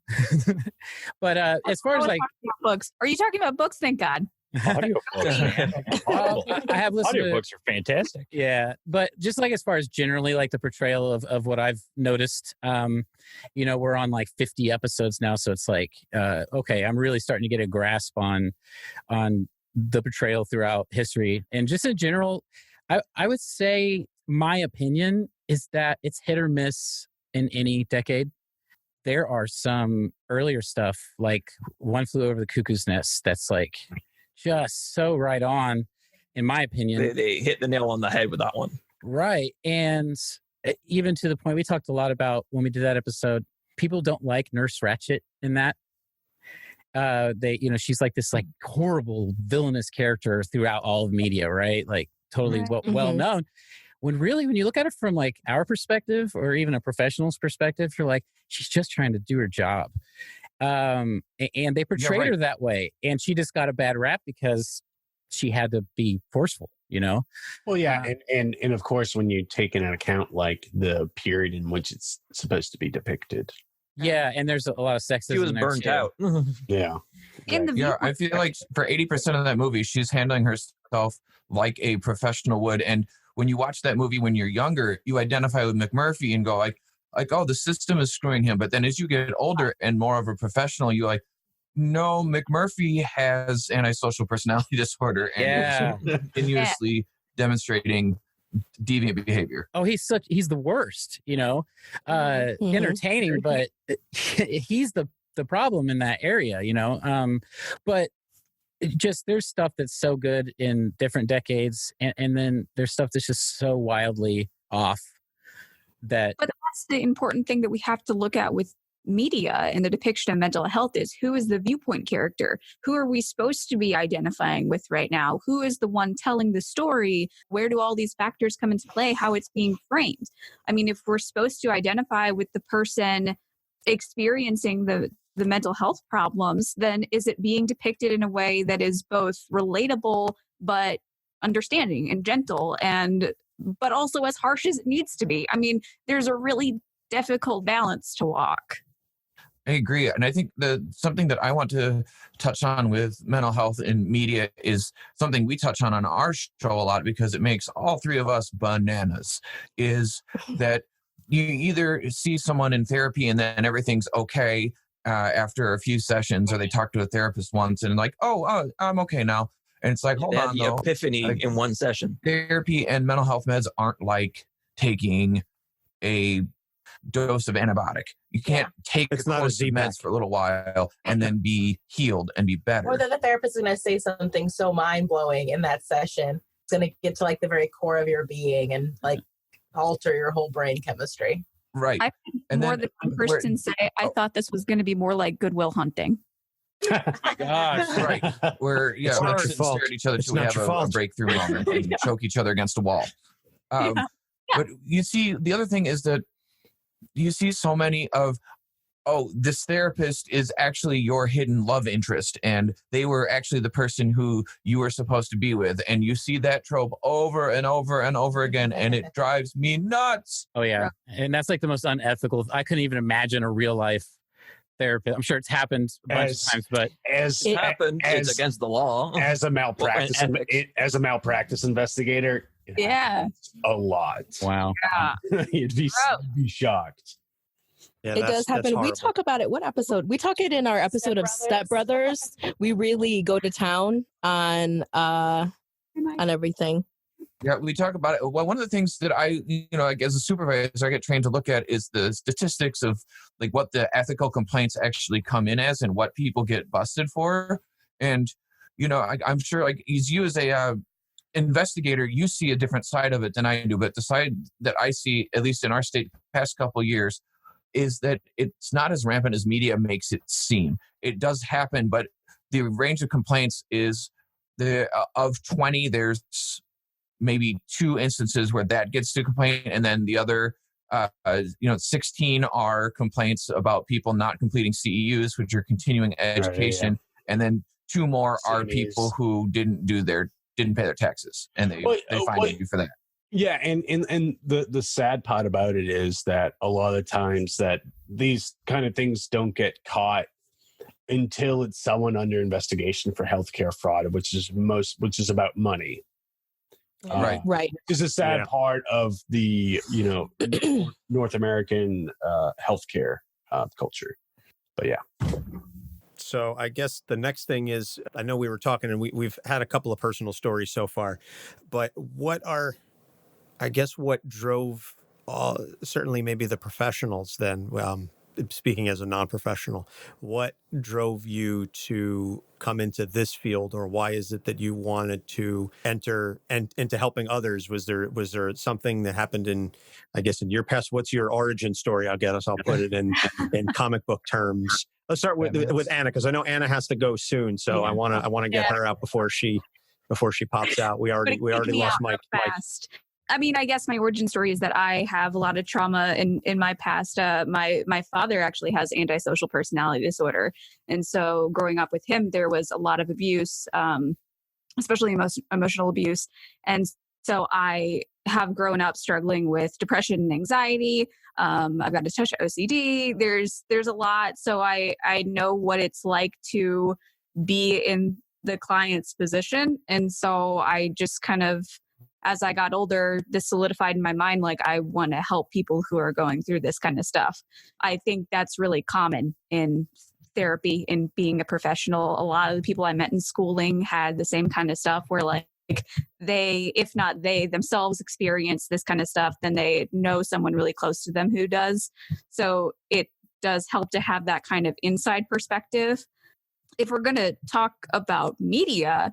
[SPEAKER 7] But as far as
[SPEAKER 6] books, are you talking about books? Thank God.
[SPEAKER 10] Audiobooks.
[SPEAKER 7] I have listened.
[SPEAKER 10] Audiobooks are fantastic.
[SPEAKER 7] Yeah, but just as far as generally the portrayal of what I've noticed, we're on 50 episodes now, so it's okay, I'm really starting to get a grasp on the portrayal throughout history, and just in general, I would say my opinion is that it's hit or miss in any decade. There are some earlier stuff like One Flew Over the Cuckoo's Nest that's just so right on, in my opinion.
[SPEAKER 9] They hit the nail on the head with that one.
[SPEAKER 7] Right. And even to the point we talked a lot about when we did that episode, people don't like Nurse Ratched in that. She's like this like horrible villainous character throughout all of media, right? Like totally well known. When really, when you look at it from like our perspective or even a professional's perspective, you're like, she's just trying to do her job. And they portrayed her that way. And she just got a bad rap because she had to be forceful, you know?
[SPEAKER 8] Well, yeah. And of course, when you take into account like the period in which it's supposed to be depicted.
[SPEAKER 7] Yeah. And there's a lot of sexism.
[SPEAKER 9] She was burnt out.
[SPEAKER 8] Yeah.
[SPEAKER 4] I feel like for 80% of that movie, she's handling herself like a professional would. And when you watch that movie when you're younger, you identify with McMurphy and go like, oh, the system is screwing him. But then as you get older and more of a professional, you're like, no, McMurphy has antisocial personality disorder and is continuously demonstrating deviant behavior.
[SPEAKER 7] Oh, he's the worst, you know, entertaining, but he's the problem in that area, you know. But just there's stuff that's so good in different decades, and then there's stuff that's just so wildly off that.
[SPEAKER 6] But that's the important thing that we have to look at with media and the depiction of mental health is who is the viewpoint character? Who are we supposed to be identifying with right now? Who is the one telling the story? Where do all these factors come into play? How it's being framed? I mean, if we're supposed to identify with the person experiencing the mental health problems, then is it being depicted in a way that is both relatable but understanding and gentle but also as harsh as it needs to be? I mean, there's a really difficult balance to walk.
[SPEAKER 4] I agree. And I think something that I want to touch on with mental health in media is something we touch on our show a lot because it makes all three of us bananas, is that you either see someone in therapy and then everything's okay after a few sessions, or they talk to a therapist once and like, oh, I'm okay now. And it's like, hold on,
[SPEAKER 9] the epiphany in one session.
[SPEAKER 4] Therapy and mental health meds aren't like taking a dose of antibiotic. You can't take a course of meds for a little while and then be healed and be better.
[SPEAKER 3] Or then the therapist is going to say something so mind-blowing in that session. It's going to get to like the very core of your being and like alter your whole brain chemistry.
[SPEAKER 4] Right.
[SPEAKER 6] I've had more than one person say, I thought this was going to be more like Goodwill Hunting.
[SPEAKER 4] Gosh, right. Where, we sit and stare at each other till we have a breakthrough moment and choke each other against a wall. But you see, the other thing is that you see so many of, this therapist is actually your hidden love interest, and they were actually the person who you were supposed to be with. And you see that trope over and over and over again, and it drives me nuts.
[SPEAKER 7] Oh, yeah. And that's like the most unethical. I couldn't even imagine a real life therapist. I'm sure it's happened a bunch of times, but
[SPEAKER 9] it's against the law.
[SPEAKER 8] As a malpractice, investigator, a lot.
[SPEAKER 7] Wow.
[SPEAKER 8] Yeah. You'd be shocked.
[SPEAKER 5] Yeah, it does happen. We talk about it. What episode? We talk it in our episode of Step Brothers. We really go to town on everything.
[SPEAKER 4] Yeah, we talk about it. Well, one of the things that I, like as a supervisor, I get trained to look at is the statistics of like what the ethical complaints actually come in as and what people get busted for. And, I'm sure like you as a investigator, you see a different side of it than I do. But the side that I see, at least in our state, past couple of years, is that it's not as rampant as media makes it seem. It does happen, but the range of complaints is of 20, there's maybe 2 instances where that gets to complaint, and then the other 16 are complaints about people not completing CEUs, which are continuing education, and then 2 more are people who didn't pay their taxes, and they find you for that.
[SPEAKER 8] Yeah, and the sad part about it is that a lot of the times that these kind of things don't get caught until it's someone under investigation for healthcare fraud, which is about money.
[SPEAKER 5] Right.
[SPEAKER 8] It's a sad part of the North American healthcare culture. But yeah.
[SPEAKER 2] So I guess the next thing is, I know we were talking and we've had a couple of personal stories so far, but what drove certainly maybe the professionals then speaking as a non-professional, what drove you to come into this field, or why is it that you wanted to enter and into helping others? Was there something that happened in, I guess, in your past? What's your origin story? I'll put it in comic book terms. Let's start with Anna, because I know Anna has to go soon, so I want to get her out before she pops out. We already lost Mike.
[SPEAKER 6] I mean, I guess my origin story is that I have a lot of trauma in my past. My father actually has antisocial personality disorder. And so growing up with him, there was a lot of abuse, especially emotional abuse. And so I have grown up struggling with depression and anxiety. I've got a touch of OCD. There's a lot. So I know what it's like to be in the client's position. And so I just kind of, as I got older, this solidified in my mind, like I want to help people who are going through this kind of stuff. I think that's really common in therapy and being a professional. A lot of the people I met in schooling had the same kind of stuff where like they, if not they themselves experience this kind of stuff, then they know someone really close to them who does. So it does help to have that kind of inside perspective. If we're going to talk about media,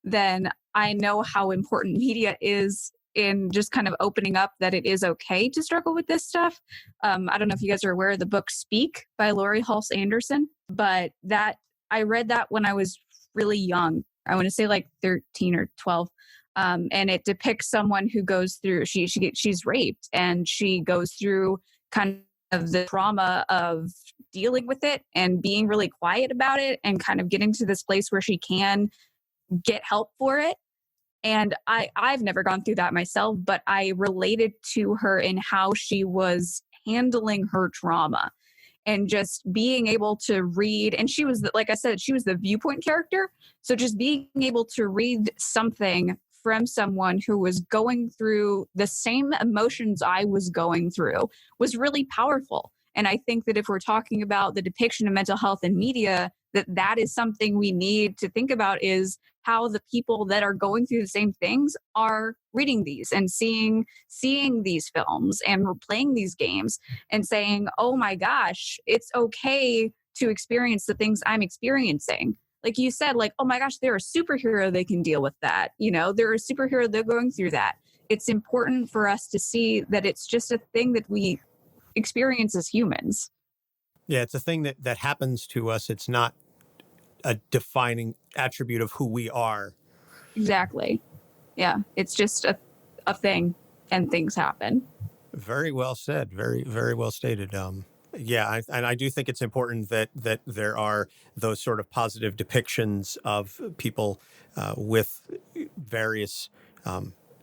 [SPEAKER 6] then I know how important media is in just kind of opening up that it is okay to struggle with this stuff. I don't know if you guys are aware of the book Speak by Laurie Halse Anderson, but that I read that when I was really young. I want to say like 13 or 12. And it depicts someone who goes through, she's raped, and she goes through kind of the trauma of dealing with it and being really quiet about it and kind of getting to this place where she can get help for it. And I've never gone through that myself, but I related to her in how she was handling her trauma and just being able to read. And she was, like I said, she was the viewpoint character. So just being able to read something from someone who was going through the same emotions I was going through was really powerful. And I think that if we're talking about the depiction of mental health in media, that is something we need to think about, is how the people that are going through the same things are reading these and seeing these films and playing these games and saying, oh my gosh, it's okay to experience the things I'm experiencing. Like you said, like, oh my gosh, they're a superhero, they can deal with that. You know, they're a superhero, they're going through that. It's important for us to see that it's just a thing that we experience as humans.
[SPEAKER 2] Yeah, it's a thing that happens to us. It's not a defining attribute of who we are.
[SPEAKER 6] Exactly. Yeah, it's just a thing, and things happen.
[SPEAKER 2] Very well said. Very, very well stated. Yeah, I do think it's important that there are those sort of positive depictions of people with various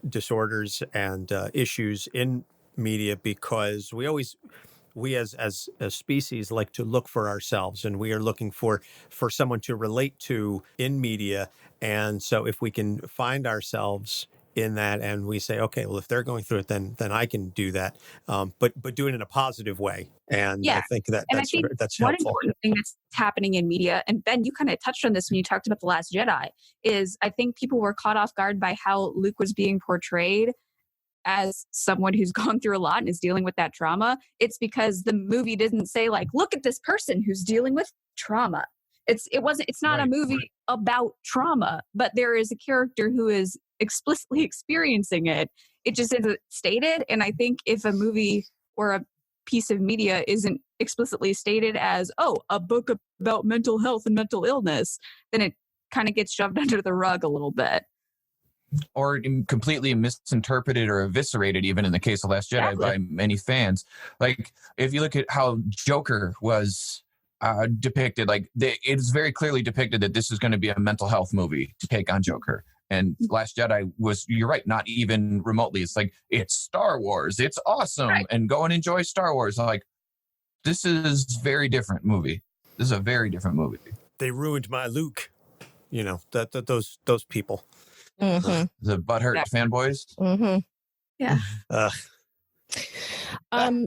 [SPEAKER 2] disorders and issues in media, because we as a species like to look for ourselves, and we are looking for someone to relate to in media. And so if we can find ourselves in that and we say, okay, well, if they're going through it, then I can do that. But do it in a positive way. And yeah. I think that's helpful.
[SPEAKER 6] One important thing that's happening in media, and Ben, you kind of touched on this when you talked about The Last Jedi, is I think people were caught off guard by how Luke was being portrayed as someone who's gone through a lot and is dealing with that trauma. It's because the movie didn't say like, look at this person who's dealing with trauma. It's not a movie about trauma, but there is a character who is explicitly experiencing it. It just isn't stated. And I think if a movie or a piece of media isn't explicitly stated as, oh, a book about mental health and mental illness, then it kind of gets shoved under the rug a little bit.
[SPEAKER 4] Or completely misinterpreted or eviscerated, even in the case of Last Jedi, by many fans. Like, if you look at how Joker was depicted, like it's very clearly depicted that this is going to be a mental health movie to take on Joker. And Last Jedi was, you're right, not even remotely. It's like, it's Star Wars, it's awesome, and go and enjoy Star Wars. I'm like, this is very different movie. This is a very different movie.
[SPEAKER 2] They ruined my Luke. You know, those people.
[SPEAKER 6] Mm-hmm.
[SPEAKER 4] The butthurt fanboys.
[SPEAKER 5] Mm-hmm.
[SPEAKER 6] Yeah.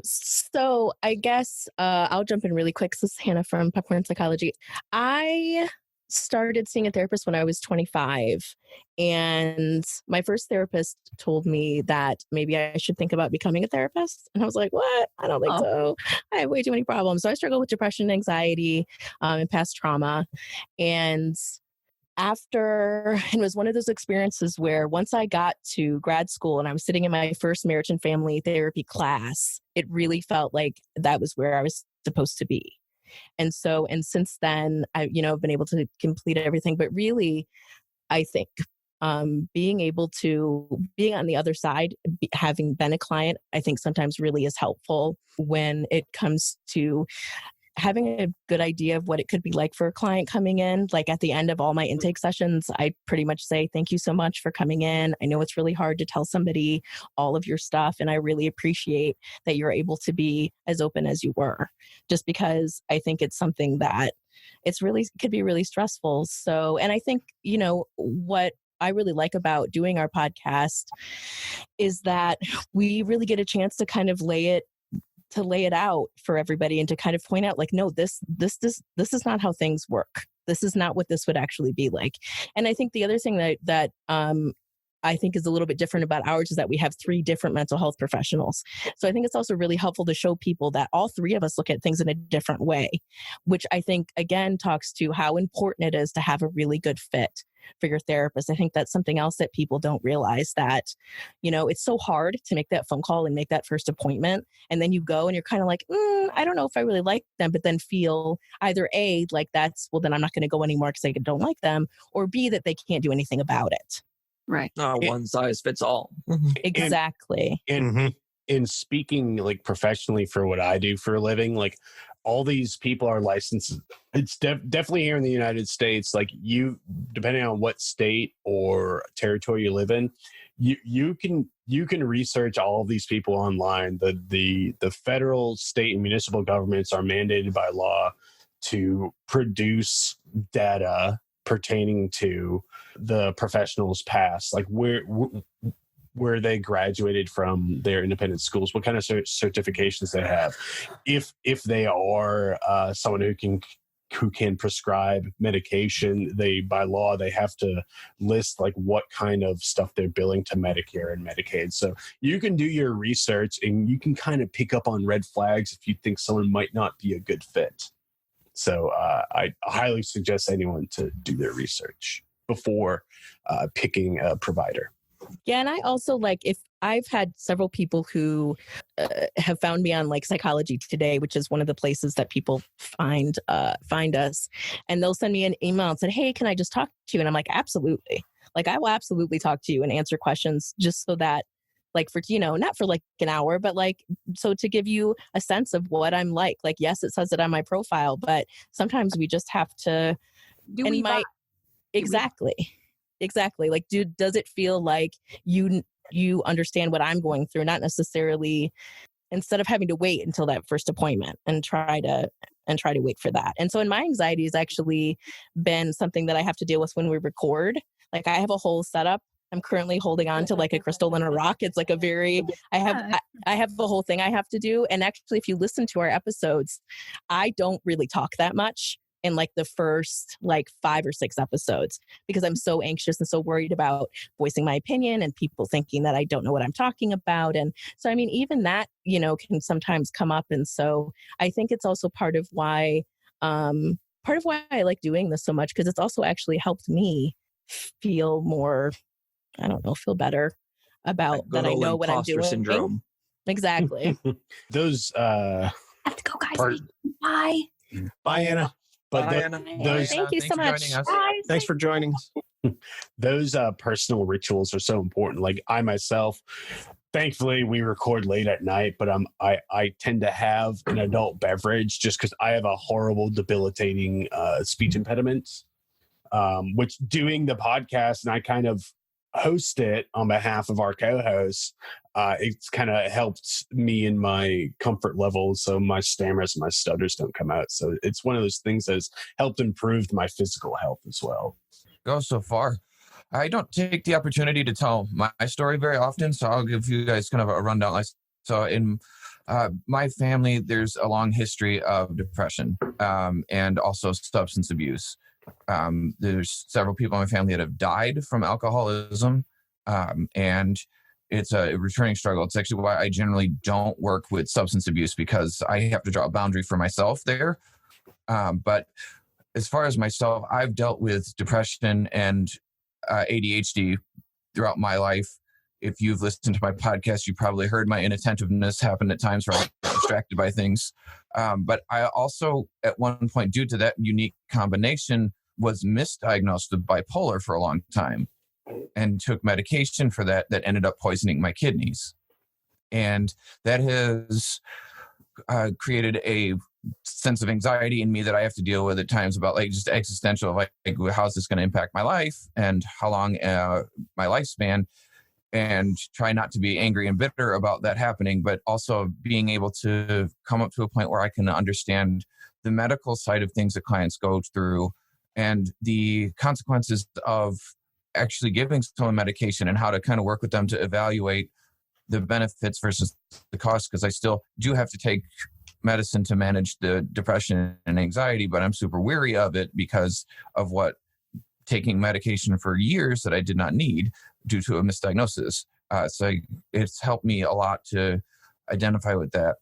[SPEAKER 5] So I guess I'll jump in really quick. This is Hannah from Popcorn Psychology. I started seeing a therapist when I was 25. And my first therapist told me that maybe I should think about becoming a therapist. And I was like, what? I don't think so. I have way too many problems. So I struggle with depression, anxiety, and past trauma. And it was one of those experiences where once I got to grad school and I was sitting in my first marriage and family therapy class, it really felt like that was where I was supposed to be. And since then, I've been able to complete everything. But really, I think being on the other side, having been a client, I think sometimes really is helpful when it comes to having a good idea of what it could be like for a client coming in. Like at the end of all my intake sessions, I pretty much say, thank you so much for coming in. I know it's really hard to tell somebody all of your stuff, and I really appreciate that you're able to be as open as you were, just because I think it's something that could be really stressful. So, and I think, what I really like about doing our podcast is that we really get a chance to kind of lay it out for everybody and to kind of point out like, no, this is not how things work. This is not what this would actually be like. And I think the other thing that I think is a little bit different about ours is that we have 3 different mental health professionals. So I think it's also really helpful to show people that all 3 of us look at things in a different way, which I think again talks to how important it is to have a really good fit for your therapist. I think that's something else that people don't realize, that, it's so hard to make that phone call and make that first appointment. And then you go and you're kind of like, I don't know if I really like them, but then feel either A, like then I'm not going to go anymore because I don't like them, or B, that they can't do anything about it.
[SPEAKER 6] Right.
[SPEAKER 9] Not one size fits all.
[SPEAKER 5] Exactly.
[SPEAKER 8] And in speaking like professionally for what I do for a living, like all these people are licensed. It's definitely here in the United States. Like depending on what state or territory you live in, you can research all of these people online. The federal, state, and municipal governments are mandated by law to produce data pertaining to the professionals past, like where they graduated from their independent schools, what kind of certifications they have, if they are someone who can prescribe medication. By law they have to list like what kind of stuff they're billing to Medicare and Medicaid. So you can do your research and you can kind of pick up on red flags if you think someone might not be a good fit. So I highly suggest anyone to do their research before picking a provider.
[SPEAKER 5] Yeah, and I also if I've had several people who have found me on like Psychology Today, which is one of the places that people find us, and they'll send me an email and say, hey, can I just talk to you? And I'm like, absolutely. Like, I will absolutely talk to you and answer questions, just so that for, not for like an hour, but so to give you a sense of what I'm like. Like, yes, it says it on my profile, but sometimes we just have to Exactly. Like, does it feel like you understand what I'm going through? Not necessarily, instead of having to wait until that first appointment and try to wait for that. And so, my anxiety has actually been something that I have to deal with when we record. Like, I have a whole setup. I'm currently holding on to like a crystal and a rock. It's like I have the whole thing I have to do. And actually, if you listen to our episodes, I don't really talk that much in like the first 5 or 6 episodes, because I'm so anxious and so worried about voicing my opinion and people thinking that I don't know what I'm talking about. And so, even that, can sometimes come up. And so I think it's also part of why I like doing this so much, because it's also actually helped me feel more, feel better about that. I know what I'm doing.
[SPEAKER 9] Syndrome.
[SPEAKER 5] Exactly.
[SPEAKER 8] Those
[SPEAKER 6] I have to go, guys. Bye.
[SPEAKER 8] Bye, Anna. But
[SPEAKER 5] thank you so much.
[SPEAKER 2] Thanks for joining us.
[SPEAKER 8] Those personal rituals are so important. Like, I myself, thankfully we record late at night, but I tend to have an adult beverage just because I have a horrible, debilitating speech impediment. Which doing the podcast, and I kind of host it on behalf of our co-hosts, it's kind of helped me in my comfort level, so my stammers and my stutters don't come out. So it's one of those things that's helped improve my physical health as well.
[SPEAKER 4] Go so far. I don't take the opportunity to tell my story very often, so I'll give you guys kind of a rundown. So in my family, there's a long history of depression and also substance abuse. There's several people in my family that have died from alcoholism, and it's a returning struggle. It's actually why I generally don't work with substance abuse, because I have to draw a boundary for myself there. But as far as myself, I've dealt with depression and ADHD throughout my life. If you've listened to my podcast, you probably heard my inattentiveness happen at times where I get distracted by things. But I also, at one point, due to that unique combination, was misdiagnosed with bipolar for a long time and took medication for that ended up poisoning my kidneys. And that has created a sense of anxiety in me that I have to deal with at times about like just existential, like how's this going to impact my life and how long my lifespan, and try not to be angry and bitter about that happening, but also being able to come up to a point where I can understand the medical side of things that clients go through and the consequences of actually giving someone medication and how to kind of work with them to evaluate the benefits versus the cost, because I still do have to take medicine to manage the depression and anxiety, but I'm super weary of it because of what taking medication for years that I did not need due to a misdiagnosis. So it's helped me a lot to identify with that.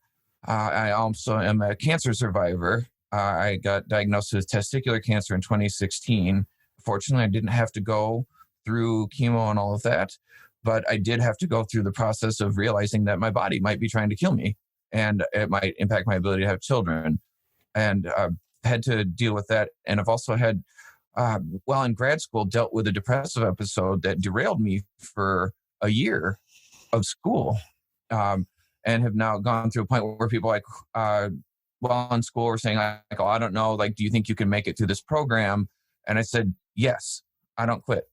[SPEAKER 4] I also am a cancer survivor. I got diagnosed with testicular cancer in 2016. Fortunately, I didn't have to go through chemo and all of that, but I did have to go through the process of realizing that my body might be trying to kill me and it might impact my ability to have children, and had to deal with that. And I've also had, while in grad school, dealt with a depressive episode that derailed me for a year of school, and have now gone through a point where people like, while in school were saying like, oh, I don't know, like, do you think you can make it through this program? And I said, yes, I don't quit.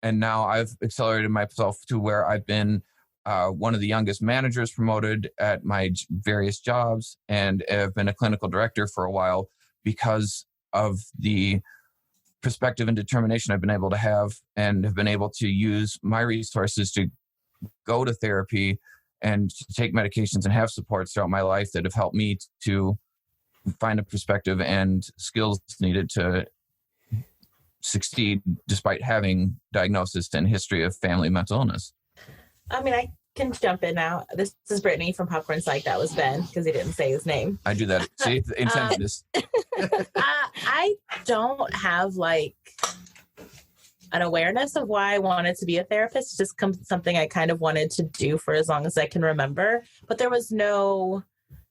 [SPEAKER 4] And now I've accelerated myself to where I've been one of the youngest managers promoted at my various jobs, and have been a clinical director for a while because of the perspective and determination I've been able to have, and have been able to use my resources to go to therapy and to take medications and have supports throughout my life that have helped me to find a perspective and skills needed to succeed despite having diagnosis and history of family mental illness.
[SPEAKER 3] I mean, I can jump in now. This is Brittany from Popcorn Psych. That was Ben because he didn't say his name.
[SPEAKER 4] I do that. See, the incentiveness.
[SPEAKER 3] I don't have like an awareness of why I wanted to be a therapist. It's just something I kind of wanted to do for as long as I can remember. But there was no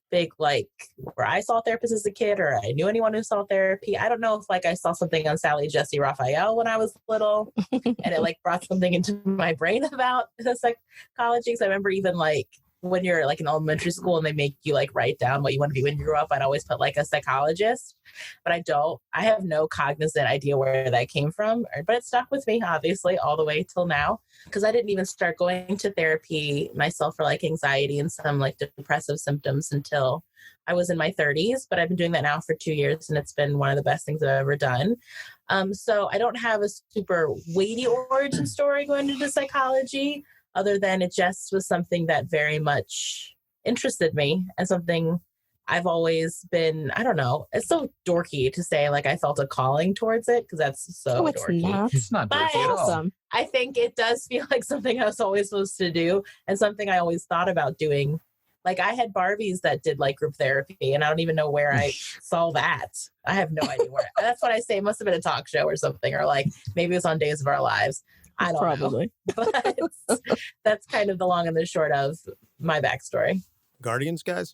[SPEAKER 3] big like where I saw therapists as a kid, or I knew anyone who saw therapy. I don't know if like I saw something on Sally Jesse Raphael when I was little and it like brought something into my brain about the psychology. So I remember even like when you're like in elementary school and they make you like write down what you want to be when you grow up, I'd always put like a psychologist, but I have no cognizant idea where that came from, but it stuck with me obviously all the way till now, because I didn't even start going to therapy myself for like anxiety and some like depressive symptoms until I was in my 30s, but I've been doing that now for 2 years and it's been one of the best things I've ever done. So I don't have a super weighty origin story going into psychology, other than it just was something that very much interested me and something I've always been, I don't know, it's so dorky to say like I felt a calling towards it because that's so dorky.
[SPEAKER 4] It's not dorky at all.
[SPEAKER 3] I think it does feel like something I was always supposed to do and something I always thought about doing. Like I had Barbies that did like group therapy and I don't even know where I saw that. I have no idea where. That's what I say. It must have been a talk show or something, or like maybe it was on Days of Our Lives. I don't know. But that's kind of the long and the short of my backstory.
[SPEAKER 2] Guardians, guys?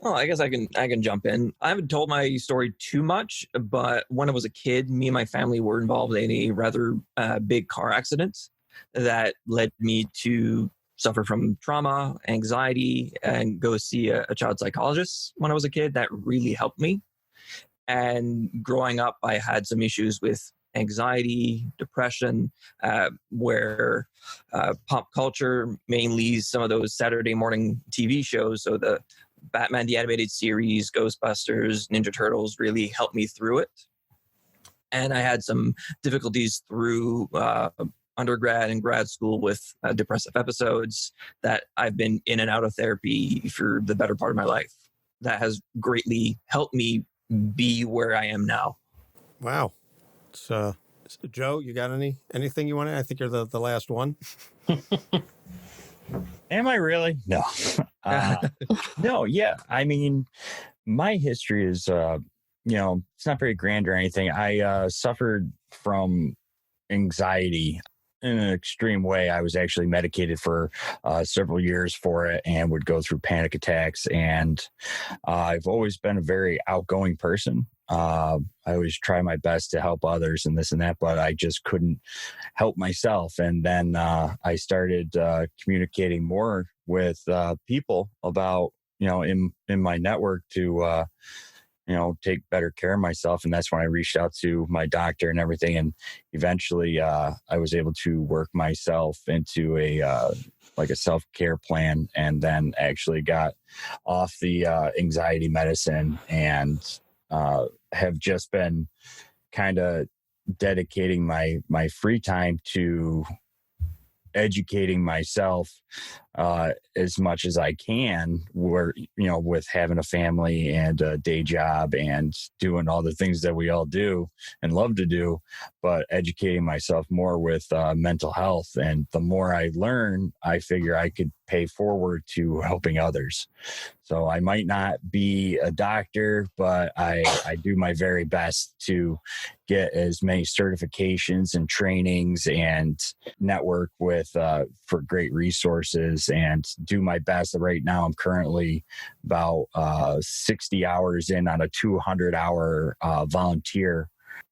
[SPEAKER 9] Well, I guess I can jump in. I haven't told my story too much, but when I was a kid, me and my family were involved in a rather big car accident that led me to suffer from trauma, anxiety, and go see a child psychologist when I was a kid. That really helped me. And growing up, I had some issues with anxiety, depression, where pop culture, mainly some of those Saturday morning TV shows, so the Batman the Animated Series, Ghostbusters, Ninja Turtles really helped me through it. And I had some difficulties through undergrad and grad school with depressive episodes that I've been in and out of therapy for the better part of my life. That has greatly helped me be where I am now.
[SPEAKER 2] Wow. So, Joe, you got anything you want to? I think you're the last one.
[SPEAKER 10] Am I really? No. No, yeah. I mean, my history is, it's not very grand or anything. I suffered from anxiety in an extreme way. I was actually medicated for several years for it and would go through panic attacks. And I've always been a very outgoing person. I always try my best to help others and this and that, but I just couldn't help myself. And then I started communicating more with people about, in my network to, take better care of myself. And that's when I reached out to my doctor and everything. And eventually I was able to work myself into a self-care plan, and then actually got off the anxiety medicine and have just been kind of dedicating my free time to educating myself as much as I can, where, with having a family and a day job and doing all the things that we all do and love to do, but educating myself more with mental health. And the more I learn, I figure I could pay forward to helping others. So I might not be a doctor, but I do my very best to get as many certifications and trainings and network with for great resources and do my best. Right now, I'm currently about 60 hours in on a 200-hour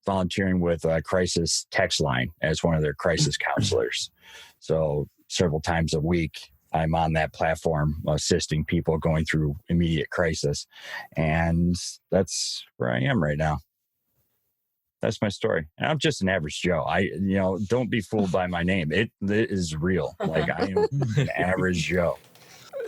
[SPEAKER 10] volunteering with a crisis text line as one of their crisis counselors. So several times a week, I'm on that platform assisting people going through immediate crisis. And that's where I am right now. That's my story. And I'm just an average Joe. Don't be fooled by my name. It is real. Like, I am an average Joe.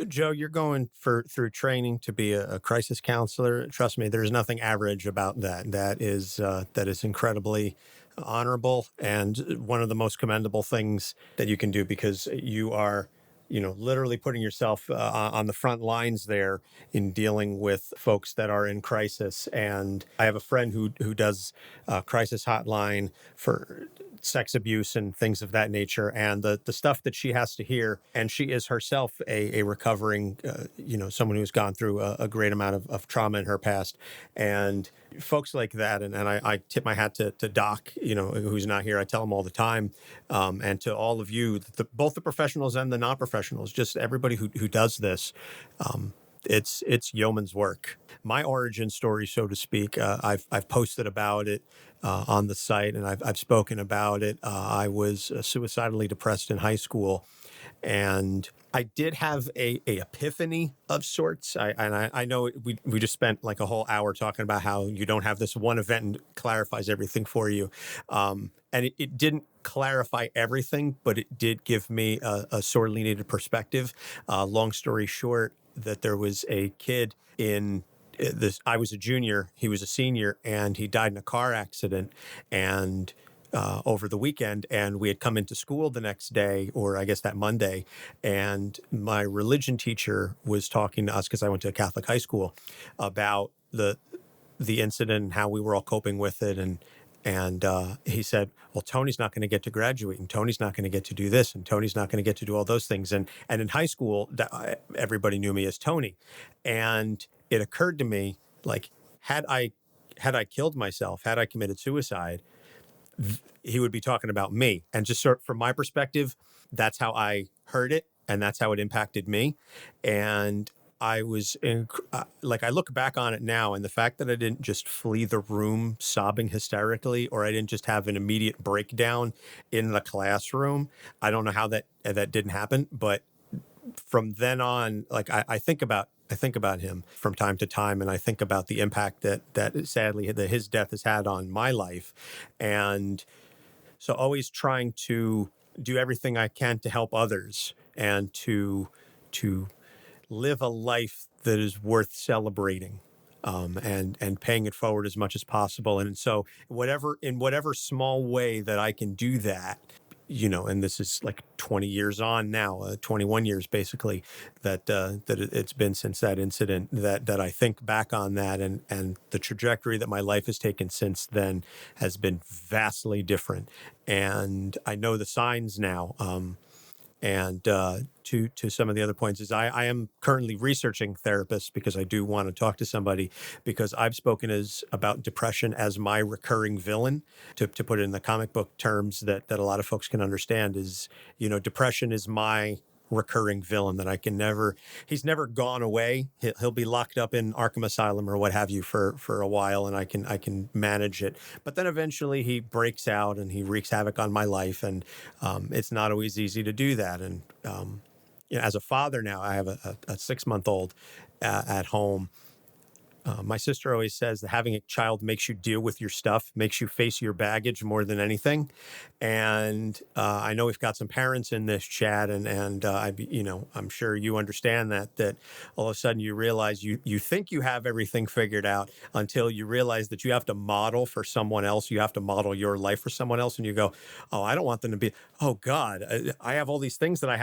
[SPEAKER 2] Joe, you're going through training to be a crisis counselor. Trust me, there's nothing average about that. That is incredibly honorable and one of the most commendable things that you can do, because you are, literally putting yourself on the front lines there in dealing with folks that are in crisis. And I have a friend who does crisis hotline for sex abuse and things of that nature, and the stuff that she has to hear. And she is herself a recovering, someone who's gone through a great amount of trauma in her past. And folks like that, and I tip my hat to Doc, who's not here. I tell him all the time, and to all of you, both the professionals and the non-professionals, just everybody who does this. It's yeoman's work. My origin story, so to speak, I've posted about it on the site, and I've spoken about it. I was suicidally depressed in high school, and I did have a epiphany of sorts. I know we just spent like a whole hour talking about how you don't have this one event and clarifies everything for you, and it didn't clarify everything, but it did give me a sorely needed perspective. Long story short, that there was a kid in this. I was a junior, he was a senior, and he died in a car accident. And over the weekend, and we had come into school the next day, or I guess that Monday, and my religion teacher was talking to us, because I went to a Catholic high school, about the incident and how we were all coping with it. And he said, well, Tony's not going to get to graduate, and Tony's not going to get to do this, and Tony's not going to get to do all those things. And in high school, everybody knew me as Tony. And it occurred to me, like, had I killed myself, had I committed suicide, he would be talking about me. And just sort of from my perspective, that's how I heard it, and that's how it impacted me. And I was I look back on it now, and the fact that I didn't just flee the room sobbing hysterically, or I didn't just have an immediate breakdown in the classroom. I don't know how that didn't happen, but from then on, like I think about him from time to time, and I think about the impact that sadly that his death has had on my life. And so always trying to do everything I can to help others and to live a life that is worth celebrating, and paying it forward as much as possible. And so in whatever small way that I can do that, and this is like 20 years on now, 21 years basically, that it's been since that incident, that I think back on that, and the trajectory that my life has taken since then has been vastly different. And I know the signs now. And to some of the other points is I am currently researching therapists because I do want to talk to somebody, because I've spoken about depression as my recurring villain. To put it in the comic book terms that a lot of folks can understand is, depression is my recurring villain that he's never gone away. He'll be locked up in Arkham Asylum or what have you for a while, and I can manage it. But then eventually he breaks out and he wreaks havoc on my life, and it's not always easy to do that. And as a father now, I have a 6-month-old at home. My sister always says that having a child makes you deal with your stuff, makes you face your baggage more than anything. And I know we've got some parents in this chat, and I'm sure you understand that all of a sudden you realize you think you have everything figured out until you realize that you have to model for someone else. You have to model your life for someone else, and you go, oh, I don't want them to be, oh God, I have all these things that I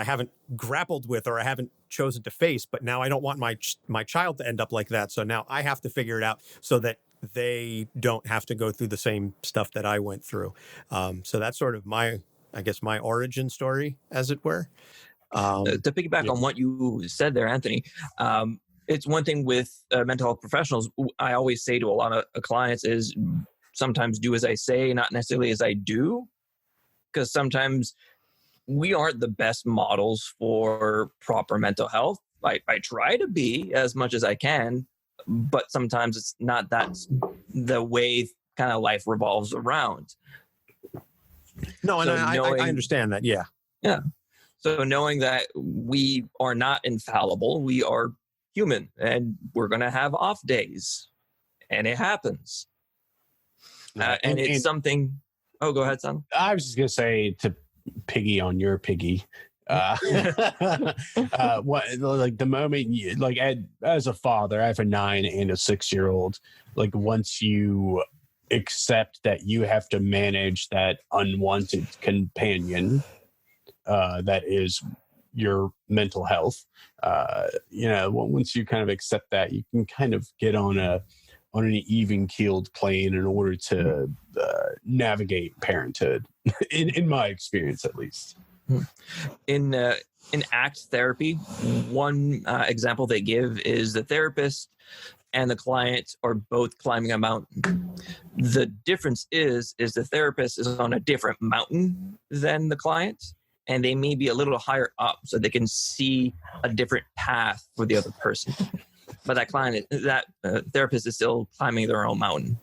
[SPEAKER 2] haven't grappled with or I haven't chosen to face, but now I don't want my child to end up like that. So now I have to figure it out so that they don't have to go through the same stuff that I went through. So that's sort of my origin story, as it were.
[SPEAKER 9] To piggyback on what you said there, Anthony, it's one thing with mental health professionals. I always say to a lot of clients is sometimes do as I say, not necessarily as I do, because sometimes we aren't the best models for proper mental health. I try to be as much as I can, but sometimes it's not the way kind of life revolves around.
[SPEAKER 2] No, and so I understand that. Yeah.
[SPEAKER 9] Yeah. So knowing that we are not infallible, we are human, and we're going to have off days, and it happens. And it's something. Oh, go ahead, son.
[SPEAKER 8] I was just going to say, to piggy on your piggy. What, like the moment you, like as a father, I have a 9 and a 6-year-old. Like once you accept that you have to manage that unwanted companion, that is your mental health. Once you kind of accept that, you can kind of get on an even-keeled plane in order to navigate parenthood, in my experience, at least.
[SPEAKER 9] In ACT therapy, one example they give is the therapist and the client are both climbing a mountain. The difference is the therapist is on a different mountain than the client, and they may be a little higher up so they can see a different path for the other person. But that therapist is still climbing their own mountain.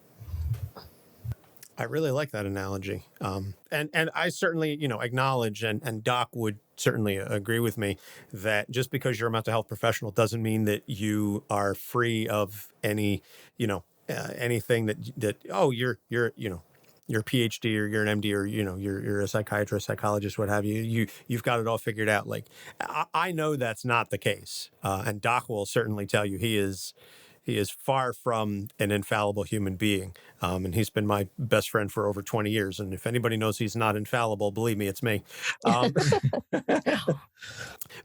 [SPEAKER 2] I really like that analogy. And I certainly, acknowledge, and Doc would certainly agree with me, that just because you're a mental health professional doesn't mean that you are free of any, anything that you're a PhD or you're an MD or, you're a psychiatrist, psychologist, what have you. You've got it all figured out. Like, I know that's not the case. And Doc will certainly tell you he is far from an infallible human being. And he's been my best friend for over 20 years. And if anybody knows he's not infallible, believe me, it's me.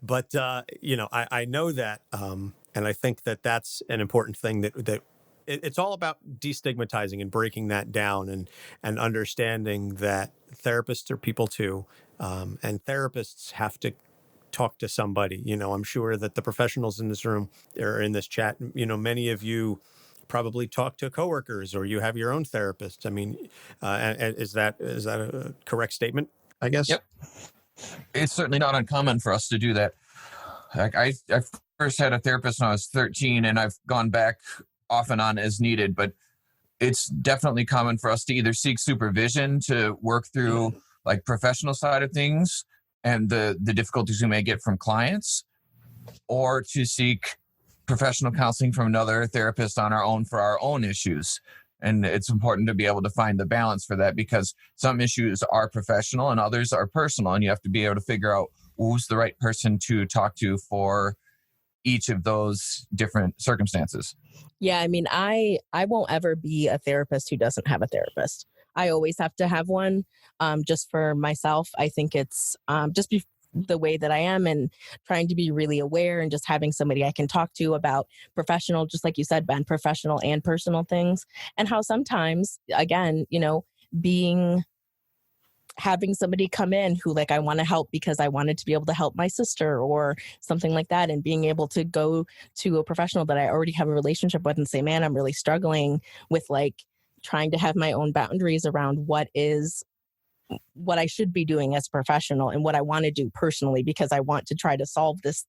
[SPEAKER 2] But, I know that. And I think that that's an important thing that it's all about destigmatizing and breaking that down and understanding that therapists are people too. And therapists have to talk to somebody. I'm sure that the professionals in this room or in this chat, many of you probably talk to coworkers or you have your own therapist. I mean, is that a correct statement, I guess?
[SPEAKER 4] Yep. It's certainly not uncommon for us to do that. Like I first had a therapist when I was 13, and I've gone back off and on as needed, but it's definitely common for us to either seek supervision to work through like professional side of things and the difficulties we may get from clients, or to seek professional counseling from another therapist on our own for our own issues. And it's important to be able to find the balance for that, because some issues are professional and others are personal, and you have to be able to figure out who's the right person to talk to for each of those different circumstances.
[SPEAKER 5] Yeah, I mean, I won't ever be a therapist who doesn't have a therapist. I always have to have one, just for myself. I think it's the way that I am, and trying to be really aware, and just having somebody I can talk to about professional, just like you said, Ben, professional and personal things, and how sometimes, again, having somebody come in who, like, I want to help because I wanted to be able to help my sister or something like that, and being able to go to a professional that I already have a relationship with and say, man, I'm really struggling with, like, trying to have my own boundaries around what I should be doing as a professional and what I want to do personally, because I want to try to solve this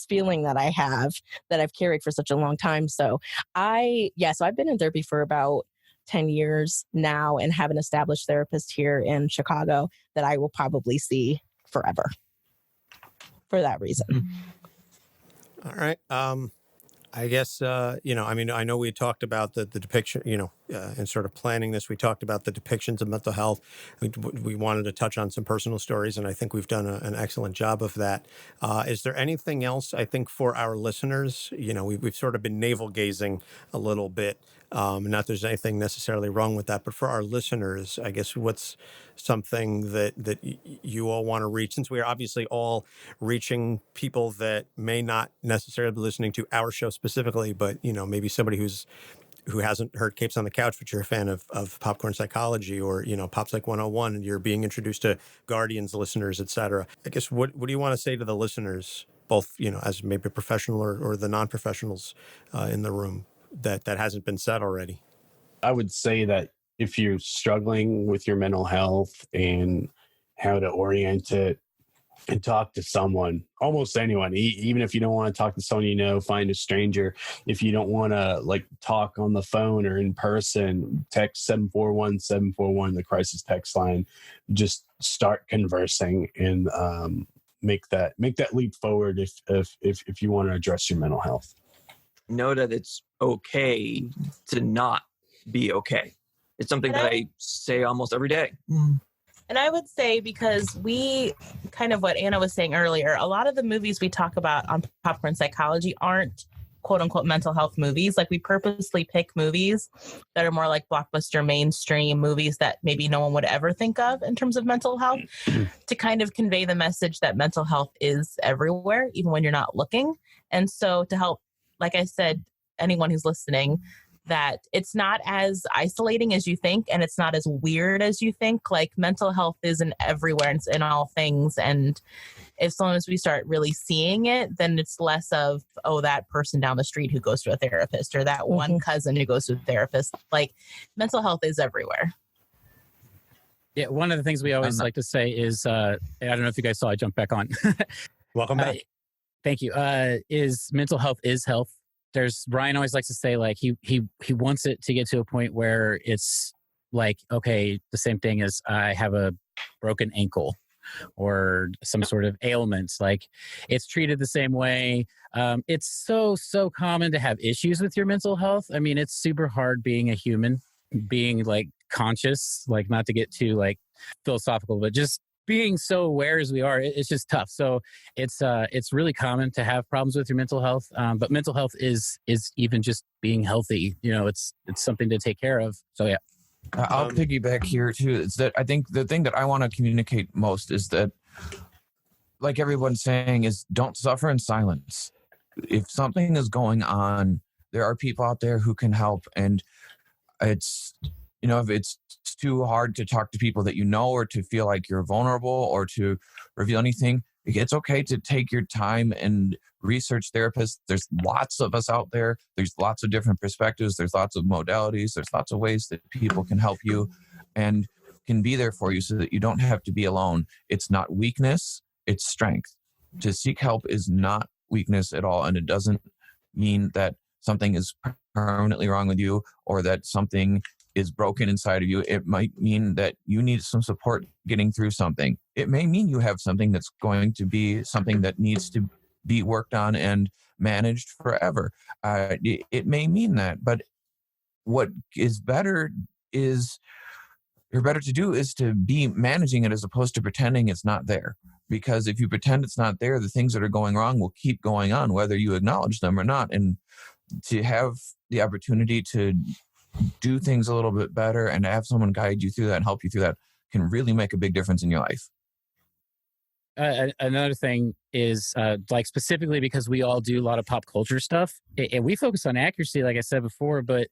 [SPEAKER 5] feeling that I have, that I've carried for such a long time. So I've been in therapy for about 10 years now, and have an established therapist here in Chicago that I will probably see forever for that reason.
[SPEAKER 2] All right. I guess, I know we talked about the depiction, and sort of planning this, we talked about the depictions of mental health. We wanted to touch on some personal stories, and I think we've done an excellent job of that. Is there anything else, I think, for our listeners? We've sort of been navel gazing a little bit. Not that there's anything necessarily wrong with that, but for our listeners, I guess, what's something that you all want to reach, since we are obviously all reaching people that may not necessarily be listening to our show specifically, but maybe somebody who hasn't heard Capes on the Couch, but you're a fan of Popcorn Psychology, or Pop Psych 101, and you're being introduced to Guardians listeners, etc. I guess what do you want to say to the listeners, both as maybe a professional or the non-professionals in the room, that hasn't been said already?
[SPEAKER 8] I would say that if you're struggling with your mental health and how to orient it, and talk to someone, almost anyone, even if you don't want to talk to someone, find a stranger. If you don't want to talk on the phone or in person, text 741-741, the crisis text line. Just start conversing and make that leap forward if you want to address your mental health.
[SPEAKER 9] Know that it's okay to not be okay. It's something that I say almost every day.
[SPEAKER 3] And I would say, because we kind of what Anna was saying earlier, a lot of the movies we talk about on Popcorn Psychology aren't quote unquote mental health movies. Like, we purposely pick movies that are more like blockbuster mainstream movies that maybe no one would ever think of in terms of mental health, to kind of convey the message that mental health is everywhere, even when you're not looking. And so to help, like I said, anyone who's listening, that it's not as isolating as you think, and it's not as weird as you think. Like, mental health isn't everywhere, it's in all things. And as long as we start really seeing it, then it's less of, that person down the street who goes to a therapist, or that one cousin who goes to a therapist. Like, mental health is everywhere.
[SPEAKER 7] Yeah, one of the things we always like to say is, I don't know if you guys saw, I jumped back on.
[SPEAKER 2] Welcome back.
[SPEAKER 7] Thank you. Is mental health is health. Brian always likes to say, like, he wants it to get to a point where it's like, okay, the same thing as I have a broken ankle or some sort of ailment. Like, it's treated the same way. It's so common to have issues with your mental health. I mean, it's super hard being a human, being like conscious, like, not to get too like philosophical, but just being so aware as we are, it's just tough. So it's really common to have problems with your mental health. But mental health is even just being healthy. It's something to take care of. So yeah.
[SPEAKER 4] I'll piggyback here too. Is that I think the thing that I want to communicate most is that, like everyone's saying, is don't suffer in silence. If something is going on, there are people out there who can help. And it's, if it's too hard to talk to people that or to feel like you're vulnerable or to reveal anything, it's okay to take your time and research therapists. There's lots of us out there. There's lots of different perspectives. There's lots of modalities. There's lots of ways that people can help you and can be there for you so that you don't have to be alone. It's not weakness, it's strength. To seek help is not weakness at all. And it doesn't mean that something is permanently wrong with you or that something is broken inside of you. It might mean that you need some support getting through something. It may mean you have something that's going to be something that needs to be worked on and managed forever. It may mean that, but what is better to do is to be managing it as opposed to pretending it's not there. Because if you pretend it's not there, the things that are going wrong will keep going on, whether you acknowledge them or not. And to have the opportunity to do things a little bit better and have someone guide you through that and help you through that can really make a big difference in your life.
[SPEAKER 7] Another thing is like specifically because we all do a lot of pop culture stuff and we focus on accuracy, like I said before, but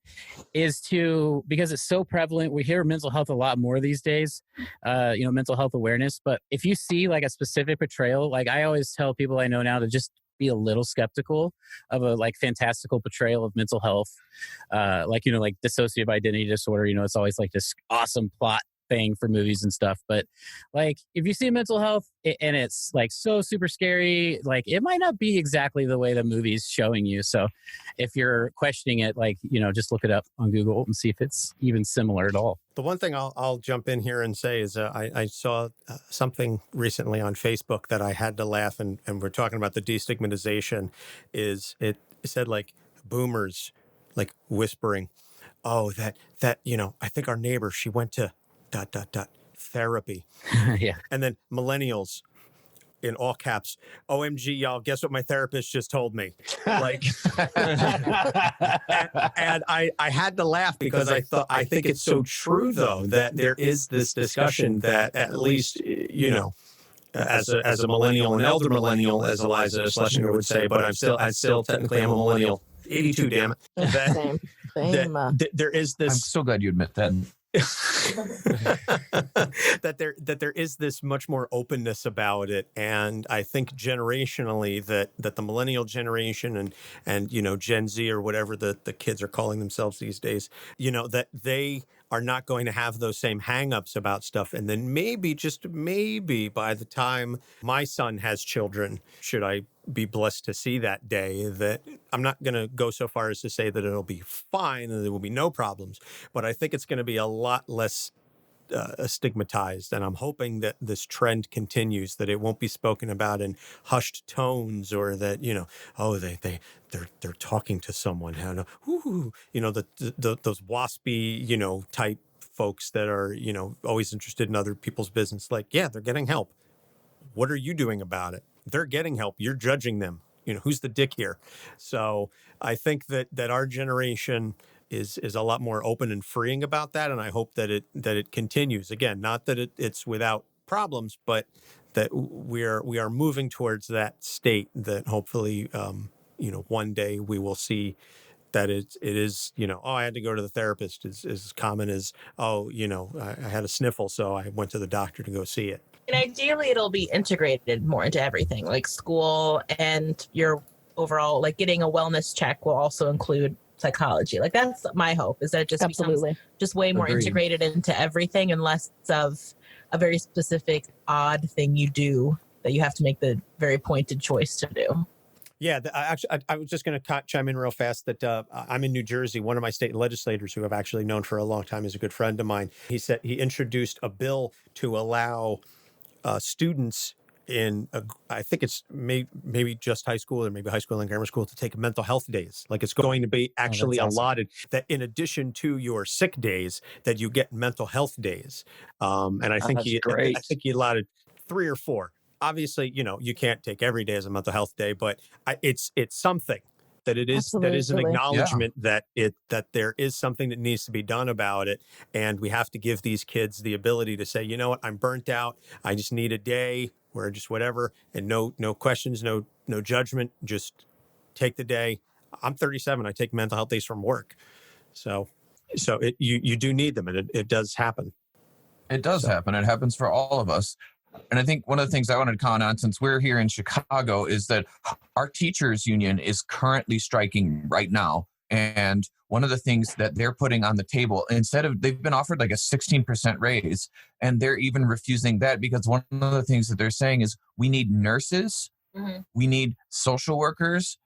[SPEAKER 7] because it's so prevalent, we hear mental health a lot more these days, mental health awareness. But if you see like a specific portrayal, like I always tell people I know now to just be a little skeptical of a like fantastical portrayal of mental health, like dissociative identity disorder. It's always like this awesome plot thing for movies and stuff, but like if you see mental health and it's like so super scary, like it might not be exactly the way the movie's showing you. So if you're questioning it, like just look it up on Google and see if it's even similar at all.
[SPEAKER 2] The one thing I'll jump in here and say is I saw something recently on Facebook that I had to laugh, and we're talking about the destigmatization. Is it said like boomers like whispering, oh that I think our neighbor, she went to ... therapy.
[SPEAKER 7] Yeah.
[SPEAKER 2] And then millennials in all caps, OMG, y'all, guess what my therapist just told me? Like, and I had to laugh because I think it's so true though, that there is this discussion that at least, as a millennial, an elder millennial, as Eliza Schlesinger would say, but I still technically am a millennial. 82, damn it.
[SPEAKER 5] Same.
[SPEAKER 2] There is this.
[SPEAKER 4] I'm so glad you admit that.
[SPEAKER 2] that there is this much more openness about it, and I think generationally that the millennial generation and Gen Z or whatever the kids are calling themselves these days, that they are not going to have those same hangups about stuff. And then maybe, just maybe, by the time my son has children, should I be blessed to see that day, that I'm not going to go so far as to say that it'll be fine and there will be no problems, but I think it's going to be a lot less stigmatized. And I'm hoping that this trend continues, that it won't be spoken about in hushed tones, or that, they're talking to someone, those waspy, type folks that are, always interested in other people's business. Like, yeah, they're getting help. What are you doing about it? They're getting help. You're judging them. Who's the dick here? So I think that our generation is a lot more open and freeing about that. And I hope that it continues. Again, not that it's without problems, but that we are moving towards that state that hopefully, one day we will see that it is, I had to go to the therapist is as common as, I had a sniffle, so I went to the doctor to go see it.
[SPEAKER 3] And ideally, it'll be integrated more into everything, like school, and your overall, like getting a wellness check will also include psychology. Like that's my hope, is that it just becomes just way more integrated into everything, and less of a very specific odd thing you do that you have to make the very pointed choice to do.
[SPEAKER 2] Yeah, I was just going to chime in real fast that I'm in New Jersey. One of my state legislators, who I've actually known for a long time, is a good friend of mine. He said he introduced a bill to allow students in, I think it's maybe just high school, or maybe high school and grammar school, to take mental health days. Like it's going to be actually allotted, that in addition to your sick days, that you get mental health days. And I think he allotted 3 or 4. Obviously, you can't take every day as a mental health day, but it's something that it is. Absolutely. That is an acknowledgement that there is something that needs to be done about it, and we have to give these kids the ability to say, you know what, I'm burnt out. I just need a day where just whatever, and no questions, no judgment. Just take the day. I'm 37. I take mental health days from work, so you do need them, and it does happen.
[SPEAKER 4] It does happen. It happens for all of us. And I think one of the things I wanted to comment on, since we're here in Chicago, is that our teachers union is currently striking right now. And one of the things that they're putting on the table, they've been offered like a 16% raise, and they're even refusing that, because one of the things that they're saying is we need nurses, we need social workers,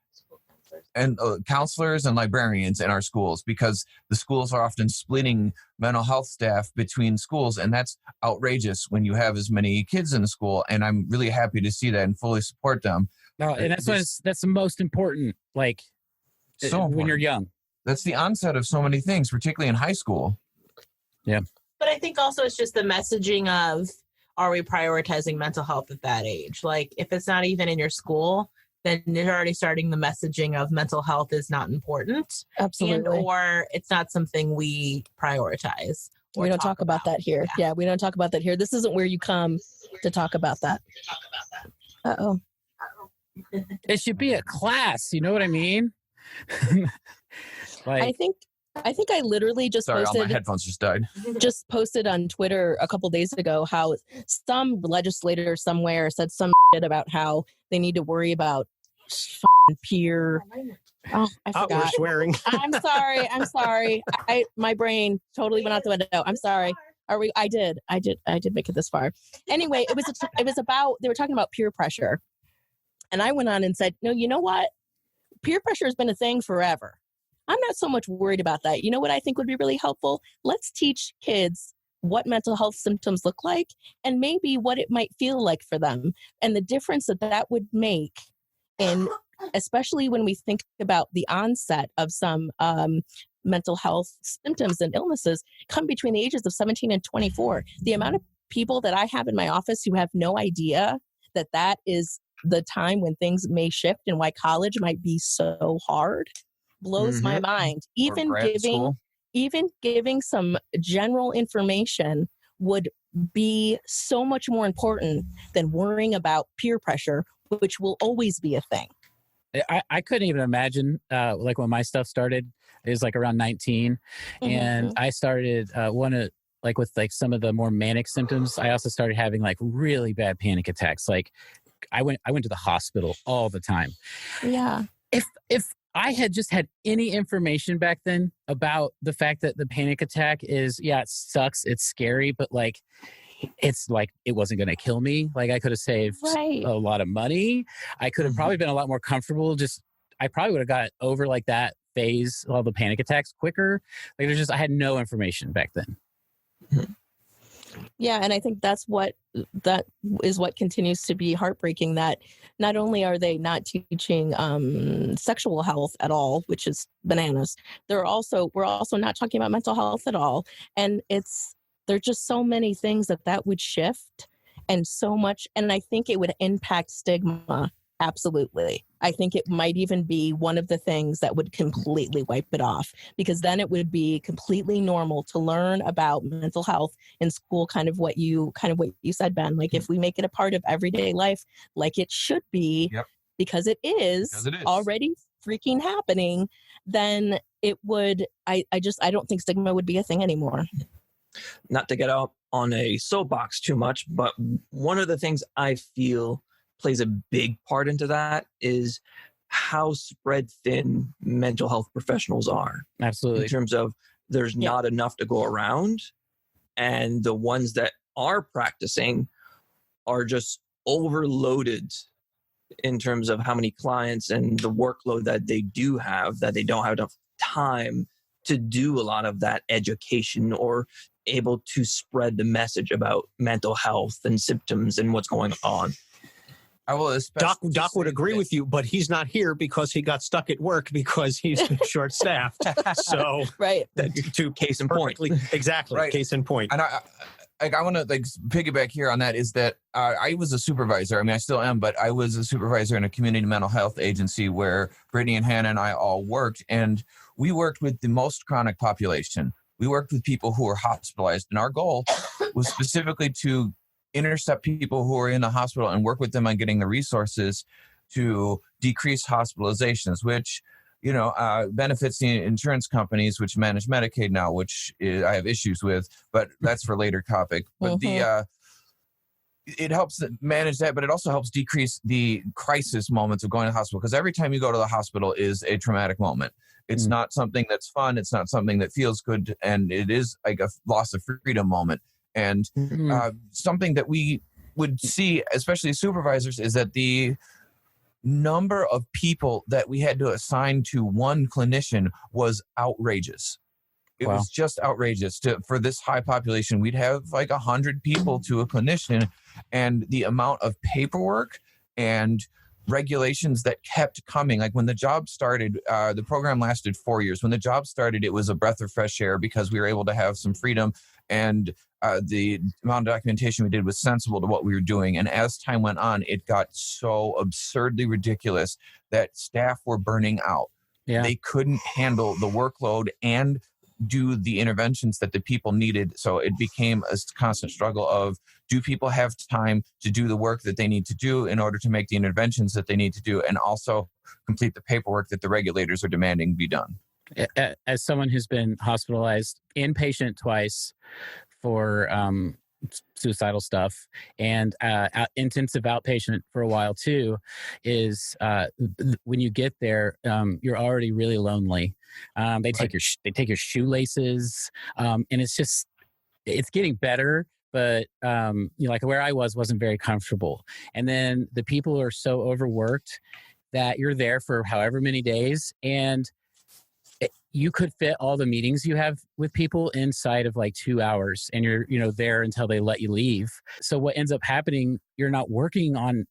[SPEAKER 4] and counselors and librarians in our schools, because the schools are often splitting mental health staff between schools, and that's outrageous when you have as many kids in the school. And I'm really happy to see that and fully support them.
[SPEAKER 7] No, and that's the most important, like, when you're young.
[SPEAKER 4] That's the onset of so many things, particularly in high school.
[SPEAKER 7] Yeah.
[SPEAKER 3] But I think also it's just the messaging of, are we prioritizing mental health at that age? Like, if it's not even in your school, then you're already starting the messaging of mental health is not important.
[SPEAKER 5] Absolutely.
[SPEAKER 3] Or it's not something we prioritize.
[SPEAKER 5] We don't talk about that here. Yeah, we don't talk about that here. This isn't where you come to talk about that. Uh-oh.
[SPEAKER 7] It should be a class. You know what I mean?
[SPEAKER 5] I think I literally just
[SPEAKER 4] Sorry,
[SPEAKER 5] posted.
[SPEAKER 4] all my headphones just died.
[SPEAKER 5] Just posted on Twitter a couple days ago how some legislator somewhere said some shit about how they need to worry about peer. Oh, I forgot.
[SPEAKER 2] We're swearing.
[SPEAKER 5] I'm sorry. My brain totally went out the window. I'm sorry. I did make it this far. Anyway, it was about, they were talking about peer pressure. And I went on and said, no, you know what? Peer pressure has been a thing forever. I'm not so much worried about that. You know what I think would be really helpful? Let's teach kids what mental health symptoms look like and maybe what it might feel like for them and the difference that would make in, especially when we think about the onset of some mental health symptoms and illnesses come between the ages of 17 and 24. The amount of people that I have in my office who have no idea that is the time when things may shift and why college might be so hard blows my mind. Even giving some general information would be so much more important than worrying about peer pressure, which will always be a thing.
[SPEAKER 7] I couldn't even imagine, like when my stuff started, it was like around 19. And I started with like some of the more manic symptoms. I also started having like really bad panic attacks. Like I went to the hospital all the time.
[SPEAKER 5] Yeah.
[SPEAKER 7] If I had just had any information back then about the fact that the panic attack is, yeah, it sucks, it's scary, but like, it's like, it wasn't going to kill me. Like I could have saved a lot of money. I could have probably been a lot more comfortable. I probably would have got over like that phase of the panic attacks quicker. Like I had no information back then.
[SPEAKER 5] Yeah. And I think that is what continues to be heartbreaking, that not only are they not teaching sexual health at all, which is bananas, we're also not talking about mental health at all. And there's just so many things that would shift and so much. And I think it would impact stigma. Absolutely. I think it might even be one of the things that would completely wipe it off, because then it would be completely normal to learn about mental health in school, kind of what you said, Ben. Like if we make it a part of everyday life, like it should be, because it is already freaking happening, then it would, I don't think stigma would be a thing anymore.
[SPEAKER 9] Not to get out on a soapbox too much, but one of the things I feel plays a big part into that is how spread thin mental health professionals are.
[SPEAKER 7] Absolutely.
[SPEAKER 9] In terms of there's not enough to go around, and the ones that are practicing are just overloaded in terms of how many clients and the workload that they do have, that they don't have enough time to do a lot of that education or able to spread the message about mental health and symptoms and what's going on.
[SPEAKER 4] I will
[SPEAKER 2] Doc would agree with you, but he's not here because he got stuck at work because he's short-staffed. So,
[SPEAKER 5] right,
[SPEAKER 9] to case in point,
[SPEAKER 2] exactly, right. Case in point.
[SPEAKER 4] And I want to piggyback here on that is that I was a supervisor. I mean, I still am, but I was a supervisor in a community mental health agency where Brittany and Hannah and I all worked, and we worked with the most chronic population. We worked with people who were hospitalized, and our goal was specifically to intercept people who are in the hospital and work with them on getting the resources to decrease hospitalizations, which, benefits the insurance companies, which manage Medicaid now, which I have issues with, but that's for later topic. But it helps manage that, but it also helps decrease the crisis moments of going to the hospital, because every time you go to the hospital is a traumatic moment. It's not something that's fun. It's not something that feels good. And it is like a loss of freedom moment. And something that we would see, especially supervisors, is that the number of people that we had to assign to one clinician was outrageous. It was just outrageous. For this high population, we'd have like 100 people to a clinician, and the amount of paperwork and regulations that kept coming. Like when the job started, the program lasted 4 years. When the job started, it was a breath of fresh air because we were able to have some freedom and the amount of documentation we did was sensible to what we were doing. And as time went on, it got so absurdly ridiculous that staff were burning out.
[SPEAKER 7] Yeah.
[SPEAKER 4] They couldn't handle the workload and do the interventions that the people needed. So it became a constant struggle of, do people have time to do the work that they need to do in order to make the interventions that they need to do, and also complete the paperwork that the regulators are demanding be done?
[SPEAKER 7] As someone who's been hospitalized inpatient twice for suicidal stuff, and intensive outpatient for a while too, is when you get there, you're already really lonely. They take your shoelaces, and it's getting better, but like where I wasn't very comfortable. And then the people are so overworked that you're there for however many days, and you could fit all the meetings you have with people inside of like 2 hours, and you're there until they let you leave. So what ends up happening, you're not working on,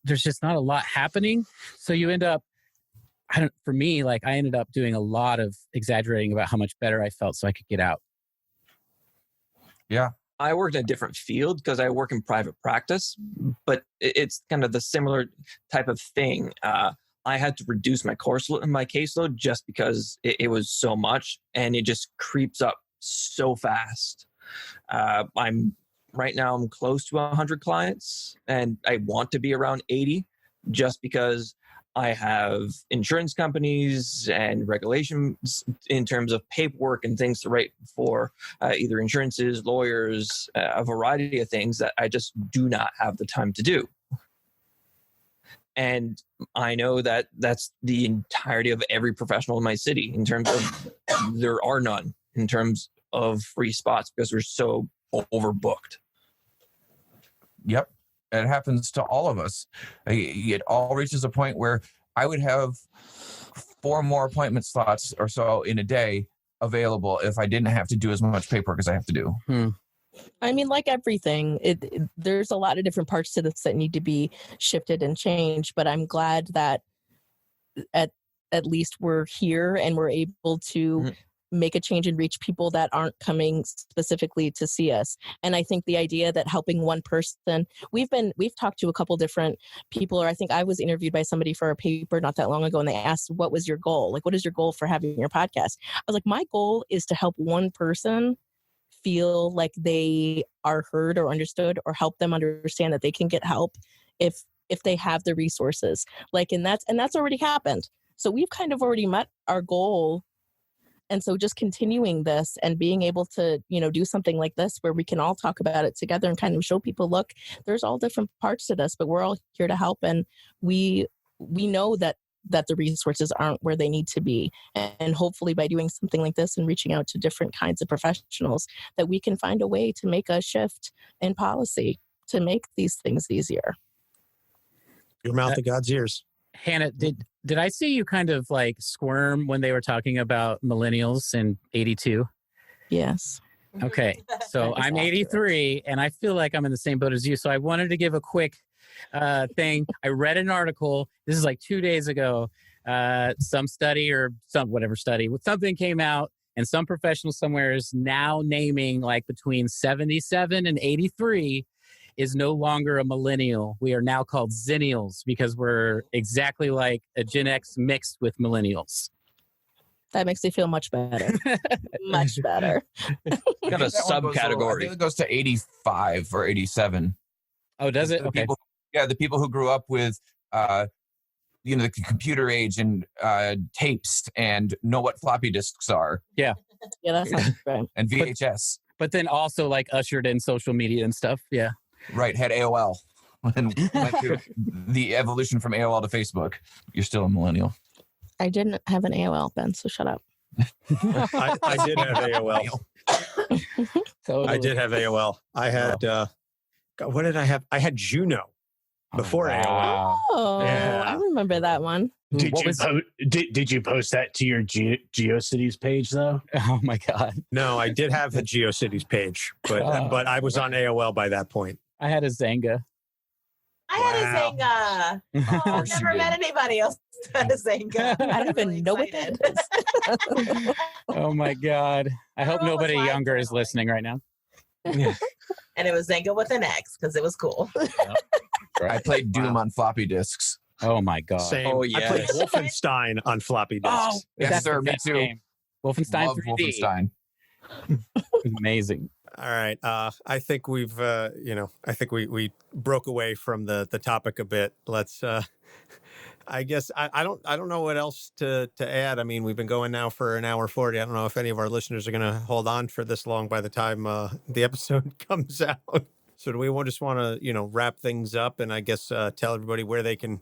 [SPEAKER 7] there's just not a lot happening. So you end up, for me, like I ended up doing a lot of exaggerating about how much better I felt so I could get out.
[SPEAKER 4] Yeah.
[SPEAKER 9] I worked in a different field because I work in private practice, but it's kind of the similar type of thing. I had to reduce my caseload just because it was so much, and it just creeps up so fast. Right now I'm close to 100 clients, and I want to be around 80 just because I have insurance companies and regulations in terms of paperwork and things to write for either insurances, lawyers, a variety of things that I just do not have the time to do. And I know that that's the entirety of every professional in my city in terms of there are none in terms of free spots because we're so overbooked.
[SPEAKER 4] Yep. It happens to all of us. It all reaches a point where I would have 4 more appointment slots or so in a day available if I didn't have to do as much paperwork as I have to do.
[SPEAKER 5] I mean, like everything, there's a lot of different parts to this that need to be shifted and changed, but I'm glad that at least we're here and we're able to make a change and reach people that aren't coming specifically to see us. And I think the idea that helping one person, we've talked to a couple different people, or I think I was interviewed by somebody for a paper not that long ago, and they asked, what was your goal? Like, what is your goal for having your podcast? I was like, my goal is to help one person feel like they are heard or understood, or help them understand that they can get help if they have the resources. Like, and that's already happened. So we've kind of already met our goal. And so just continuing this and being able to, do something like this where we can all talk about it together and kind of show people, look, there's all different parts to this, but we're all here to help. And we know that the resources aren't where they need to be. And hopefully by doing something like this and reaching out to different kinds of professionals, that we can find a way to make a shift in policy to make these things easier.
[SPEAKER 2] Your mouth to God's ears.
[SPEAKER 7] Hannah, did I see you kind of like squirm when they were talking about millennials in 82?
[SPEAKER 5] Yes.
[SPEAKER 7] Okay. So I'm 83 and I feel like I'm in the same boat as you. So I wanted to give a quick thing. I read an article. This is like 2 days ago. Some study or something came out, and some professional somewhere is now naming like between 77 and 83 is no longer a millennial. We are now called Zennials because we're exactly like a Gen X mixed with millennials.
[SPEAKER 5] That makes me feel much better. Much better.
[SPEAKER 9] Got a subcategory.
[SPEAKER 4] I think it goes to 85 or 87.
[SPEAKER 7] Oh, does it? Okay.
[SPEAKER 4] The people who grew up with, the computer age and tapes and know what floppy disks are.
[SPEAKER 7] Yeah.
[SPEAKER 5] Yeah, that's right.
[SPEAKER 4] And VHS.
[SPEAKER 7] But then also like ushered in social media and stuff. Yeah.
[SPEAKER 4] Right. Had AOL and went through the evolution from AOL to Facebook. You're still a millennial.
[SPEAKER 5] I didn't have an AOL, Ben, so shut up.
[SPEAKER 2] I did have AOL.
[SPEAKER 7] Totally.
[SPEAKER 2] I did have AOL. I had, what did I have? I had Juno before AOL.
[SPEAKER 5] Oh, yeah. I remember that one.
[SPEAKER 8] Did you post that to your GeoCities page though?
[SPEAKER 7] Oh my God.
[SPEAKER 2] No, I did have a GeoCities page, but I was on AOL by that point.
[SPEAKER 7] I had a Zanga.
[SPEAKER 3] I I had a Zynga. Oh, I've never met anybody else who had a Zynga.
[SPEAKER 5] I don't even know what that is.
[SPEAKER 7] Oh my God. I hope
[SPEAKER 3] Everyone was
[SPEAKER 7] nobody
[SPEAKER 3] like,
[SPEAKER 7] younger is
[SPEAKER 3] totally.
[SPEAKER 7] listening right now.
[SPEAKER 3] And it was Zynga with an X because it was cool.
[SPEAKER 4] I played Doom on floppy disks.
[SPEAKER 7] Oh my God.
[SPEAKER 2] Same.
[SPEAKER 9] Oh,
[SPEAKER 2] I played
[SPEAKER 9] yes.
[SPEAKER 2] Wolfenstein on floppy disks.
[SPEAKER 7] Oh,
[SPEAKER 4] Yes,
[SPEAKER 7] that's
[SPEAKER 4] sir.
[SPEAKER 7] the
[SPEAKER 4] Me
[SPEAKER 7] best
[SPEAKER 4] too.
[SPEAKER 7] game. Wolfenstein
[SPEAKER 4] Love
[SPEAKER 7] 3D.
[SPEAKER 4] Wolfenstein.
[SPEAKER 7] Amazing.
[SPEAKER 2] All right. I think we've, I think we broke away from the topic a bit. Let's, I guess I don't know what else to add. I mean, we've been going now for an hour 40. I don't know if any of our listeners are going to hold on for this long by the time the episode comes out. So do we just want to, wrap things up and I guess tell everybody where they can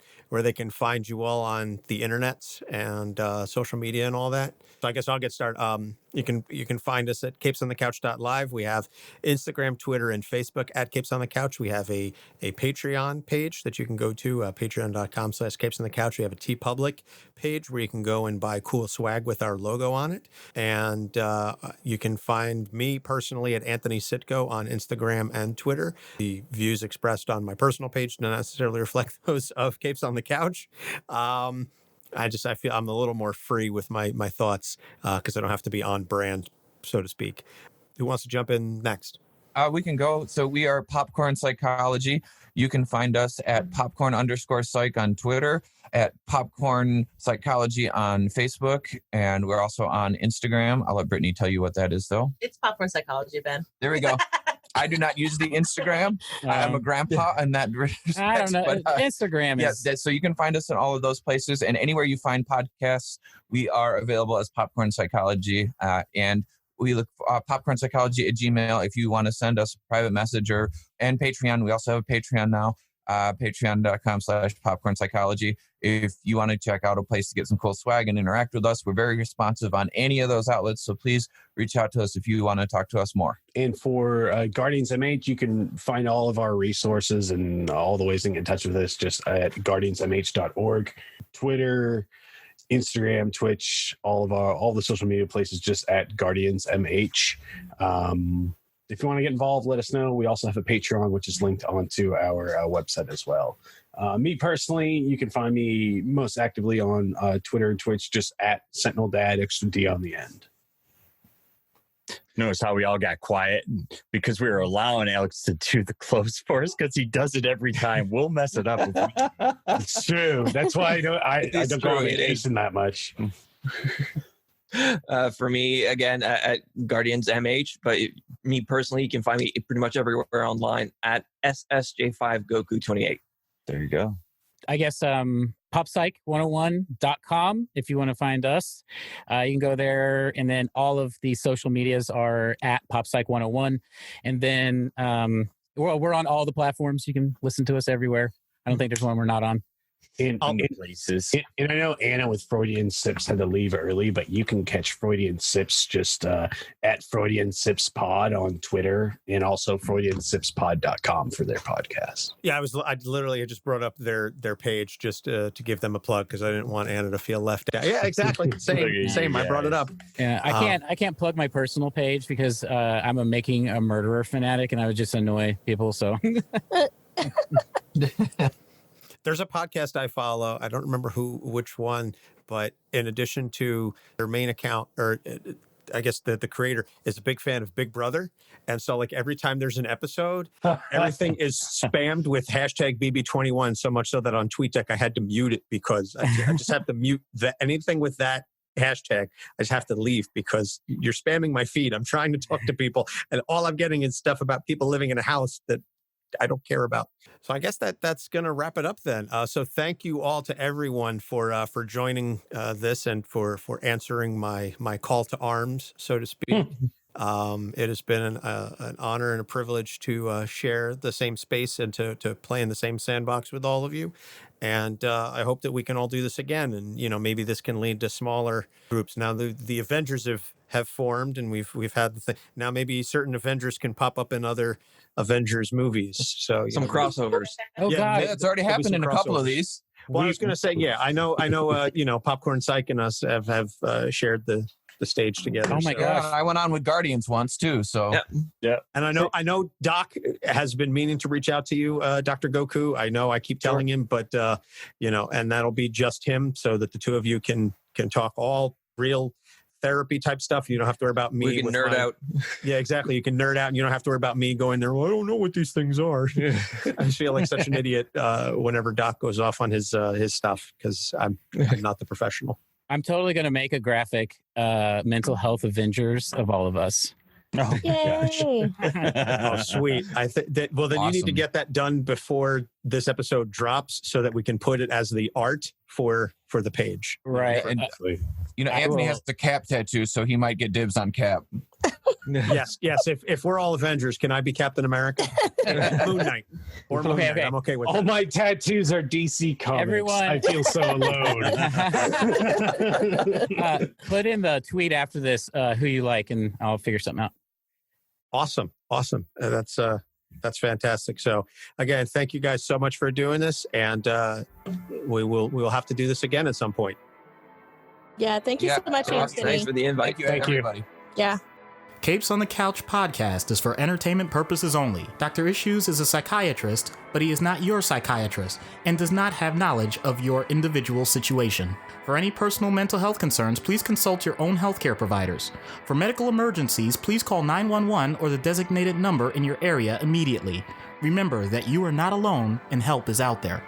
[SPEAKER 2] find you all on the internet and social media and all that? So I guess I'll get started. You can find us at capesonthecouch.live. We have Instagram, Twitter, and Facebook at Capes on the Couch. We have a Patreon page that you can go to, patreon.com/capesonthecouch. We have a TeePublic page where you can go and buy cool swag with our logo on it. And you can find me personally at Anthony Sitko on Instagram and Twitter. The views expressed on my personal page do not necessarily reflect those of Capes on the Couch. I feel I'm a little more free with my thoughts because I don't have to be on brand, so to speak. Who wants to jump in next?
[SPEAKER 4] We can go. So we are Popcorn Psychology. You can find us at popcorn_psych on Twitter, at Popcorn Psychology on Facebook, and we're also on Instagram. I'll let Brittany tell you what that is, though.
[SPEAKER 3] It's Popcorn Psychology, Ben.
[SPEAKER 4] There we go. I do not use the Instagram. I'm a grandpa in that respect.
[SPEAKER 7] I don't know.
[SPEAKER 4] But,
[SPEAKER 7] Instagram is.
[SPEAKER 4] so you can find us in all of those places, and anywhere you find podcasts, we are available as Popcorn Psychology. And we look for popcornpsychology at Gmail if you want to send us a private message, and Patreon. We also have a Patreon now, patreon.com/popcorn psychology. If you want to check out a place to get some cool swag and interact with us, we're very responsive on any of those outlets. So please reach out to us if you want to talk to us more.
[SPEAKER 8] And for GuardiansMH, you can find all of our resources and all the ways to get in touch with us just at guardiansmh.org. Twitter, Instagram, Twitch, all the social media places just at GuardiansMH. If you want to get involved, let us know. We also have a Patreon, which is linked onto our website as well. Me personally, you can find me most actively on Twitter and Twitch, just at Sentinel Dad, extra D on the end.
[SPEAKER 10] Notice how we all got quiet because we were allowing Alex to do the close for us because he does it every time. We'll mess it up.
[SPEAKER 8] It's true. That's why I don't go on vacation that much.
[SPEAKER 9] For me, again, at GuardiansMH, but me personally, you can find me pretty much everywhere online at SSJ5Goku28.
[SPEAKER 10] There you go.
[SPEAKER 7] I guess poppsych101.com if you want to find us. You can go there, and then all of the social medias are at poppsych101. And then we're on all the platforms. You can listen to us everywhere. I don't think there's one we're not on.
[SPEAKER 8] In
[SPEAKER 10] places.
[SPEAKER 8] And I know Anna with Freudian Sips had to leave early, but you can catch Freudian Sips just at Freudian Sips Pod on Twitter, and also FreudianSipsPod.com for their podcast.
[SPEAKER 2] Yeah, I literally just brought up their page just to give them a plug because I didn't want Anna to feel left out. Yeah, exactly. Same. I brought it up.
[SPEAKER 7] Yeah, I can't plug my personal page because I'm a Making a Murderer fanatic, and I would just annoy people. So.
[SPEAKER 2] There's a podcast I follow. I don't remember which one, but in addition to their main account, or I guess the creator is a big fan of Big Brother. And so like every time there's an episode, everything is spammed with hashtag BB21, so much so that on TweetDeck I had to mute it because I just have to mute anything with that hashtag. I just have to leave because you're spamming my feed. I'm trying to talk to people and all I'm getting is stuff about people living in a house that I don't care about. So I guess that's going to wrap it up then. So thank you all to everyone for joining this and for answering my call to arms, so to speak. It has been an honor and a privilege to share the same space and to play in the same sandbox with all of you. And I hope that we can all do this again. And, maybe this can lead to smaller groups. Now, the Avengers have formed, and we've had the thing. Now maybe certain Avengers can pop up in other Avengers movies. So
[SPEAKER 9] some crossovers.
[SPEAKER 7] Oh, God.
[SPEAKER 4] Yeah, it's already happened in a couple of these.
[SPEAKER 2] Well, I was going to say, yeah, I know, Popcorn Psych and us have shared the the stage together.
[SPEAKER 7] Oh my gosh.
[SPEAKER 4] I went on with Guardians once too. So
[SPEAKER 2] yeah. And I know Doc has been meaning to reach out to you, Dr. Goku. I know I keep telling him, but and that'll be just him so that the two of you can talk all real therapy type stuff. You don't have to worry about me.
[SPEAKER 9] We can nerd out.
[SPEAKER 2] Yeah, exactly. You can nerd out and you don't have to worry about me going there. Well, I don't know what these things are. I just feel like such an idiot whenever Doc goes off on his stuff because I'm not the professional.
[SPEAKER 7] I'm totally going to make a graphic mental health Avengers of all of us.
[SPEAKER 10] Oh,
[SPEAKER 5] Yay.
[SPEAKER 2] Oh, sweet. I think that. Well, then you need to get that done before this episode drops, so that we can put it as the art for the page.
[SPEAKER 7] Right.
[SPEAKER 4] And, Anthony has the Cap tattoo, so he might get dibs on Cap.
[SPEAKER 2] Yes. If we're all Avengers, can I be Captain America? Moon Knight. Or Moon Knight. I'm okay with
[SPEAKER 8] all
[SPEAKER 2] that.
[SPEAKER 8] my tattoos are DC comics.
[SPEAKER 7] Everyone.
[SPEAKER 8] I feel so alone.
[SPEAKER 7] Put in the tweet after this who you like, and I'll figure something out.
[SPEAKER 2] Awesome. That's fantastic. So again, thank you guys so much for doing this, and we'll have to do this again at some point.
[SPEAKER 5] Yeah, thank you so much, Anthony.
[SPEAKER 9] Thanks for the invite.
[SPEAKER 4] Thank you, everybody.
[SPEAKER 5] Yeah.
[SPEAKER 1] Capes on the Couch podcast is for entertainment purposes only. Dr. Issues is a psychiatrist, but he is not your psychiatrist and does not have knowledge of your individual situation. For any personal mental health concerns, please consult your own healthcare providers. For medical emergencies, please call 911 or the designated number in your area immediately. Remember that you are not alone and help is out there.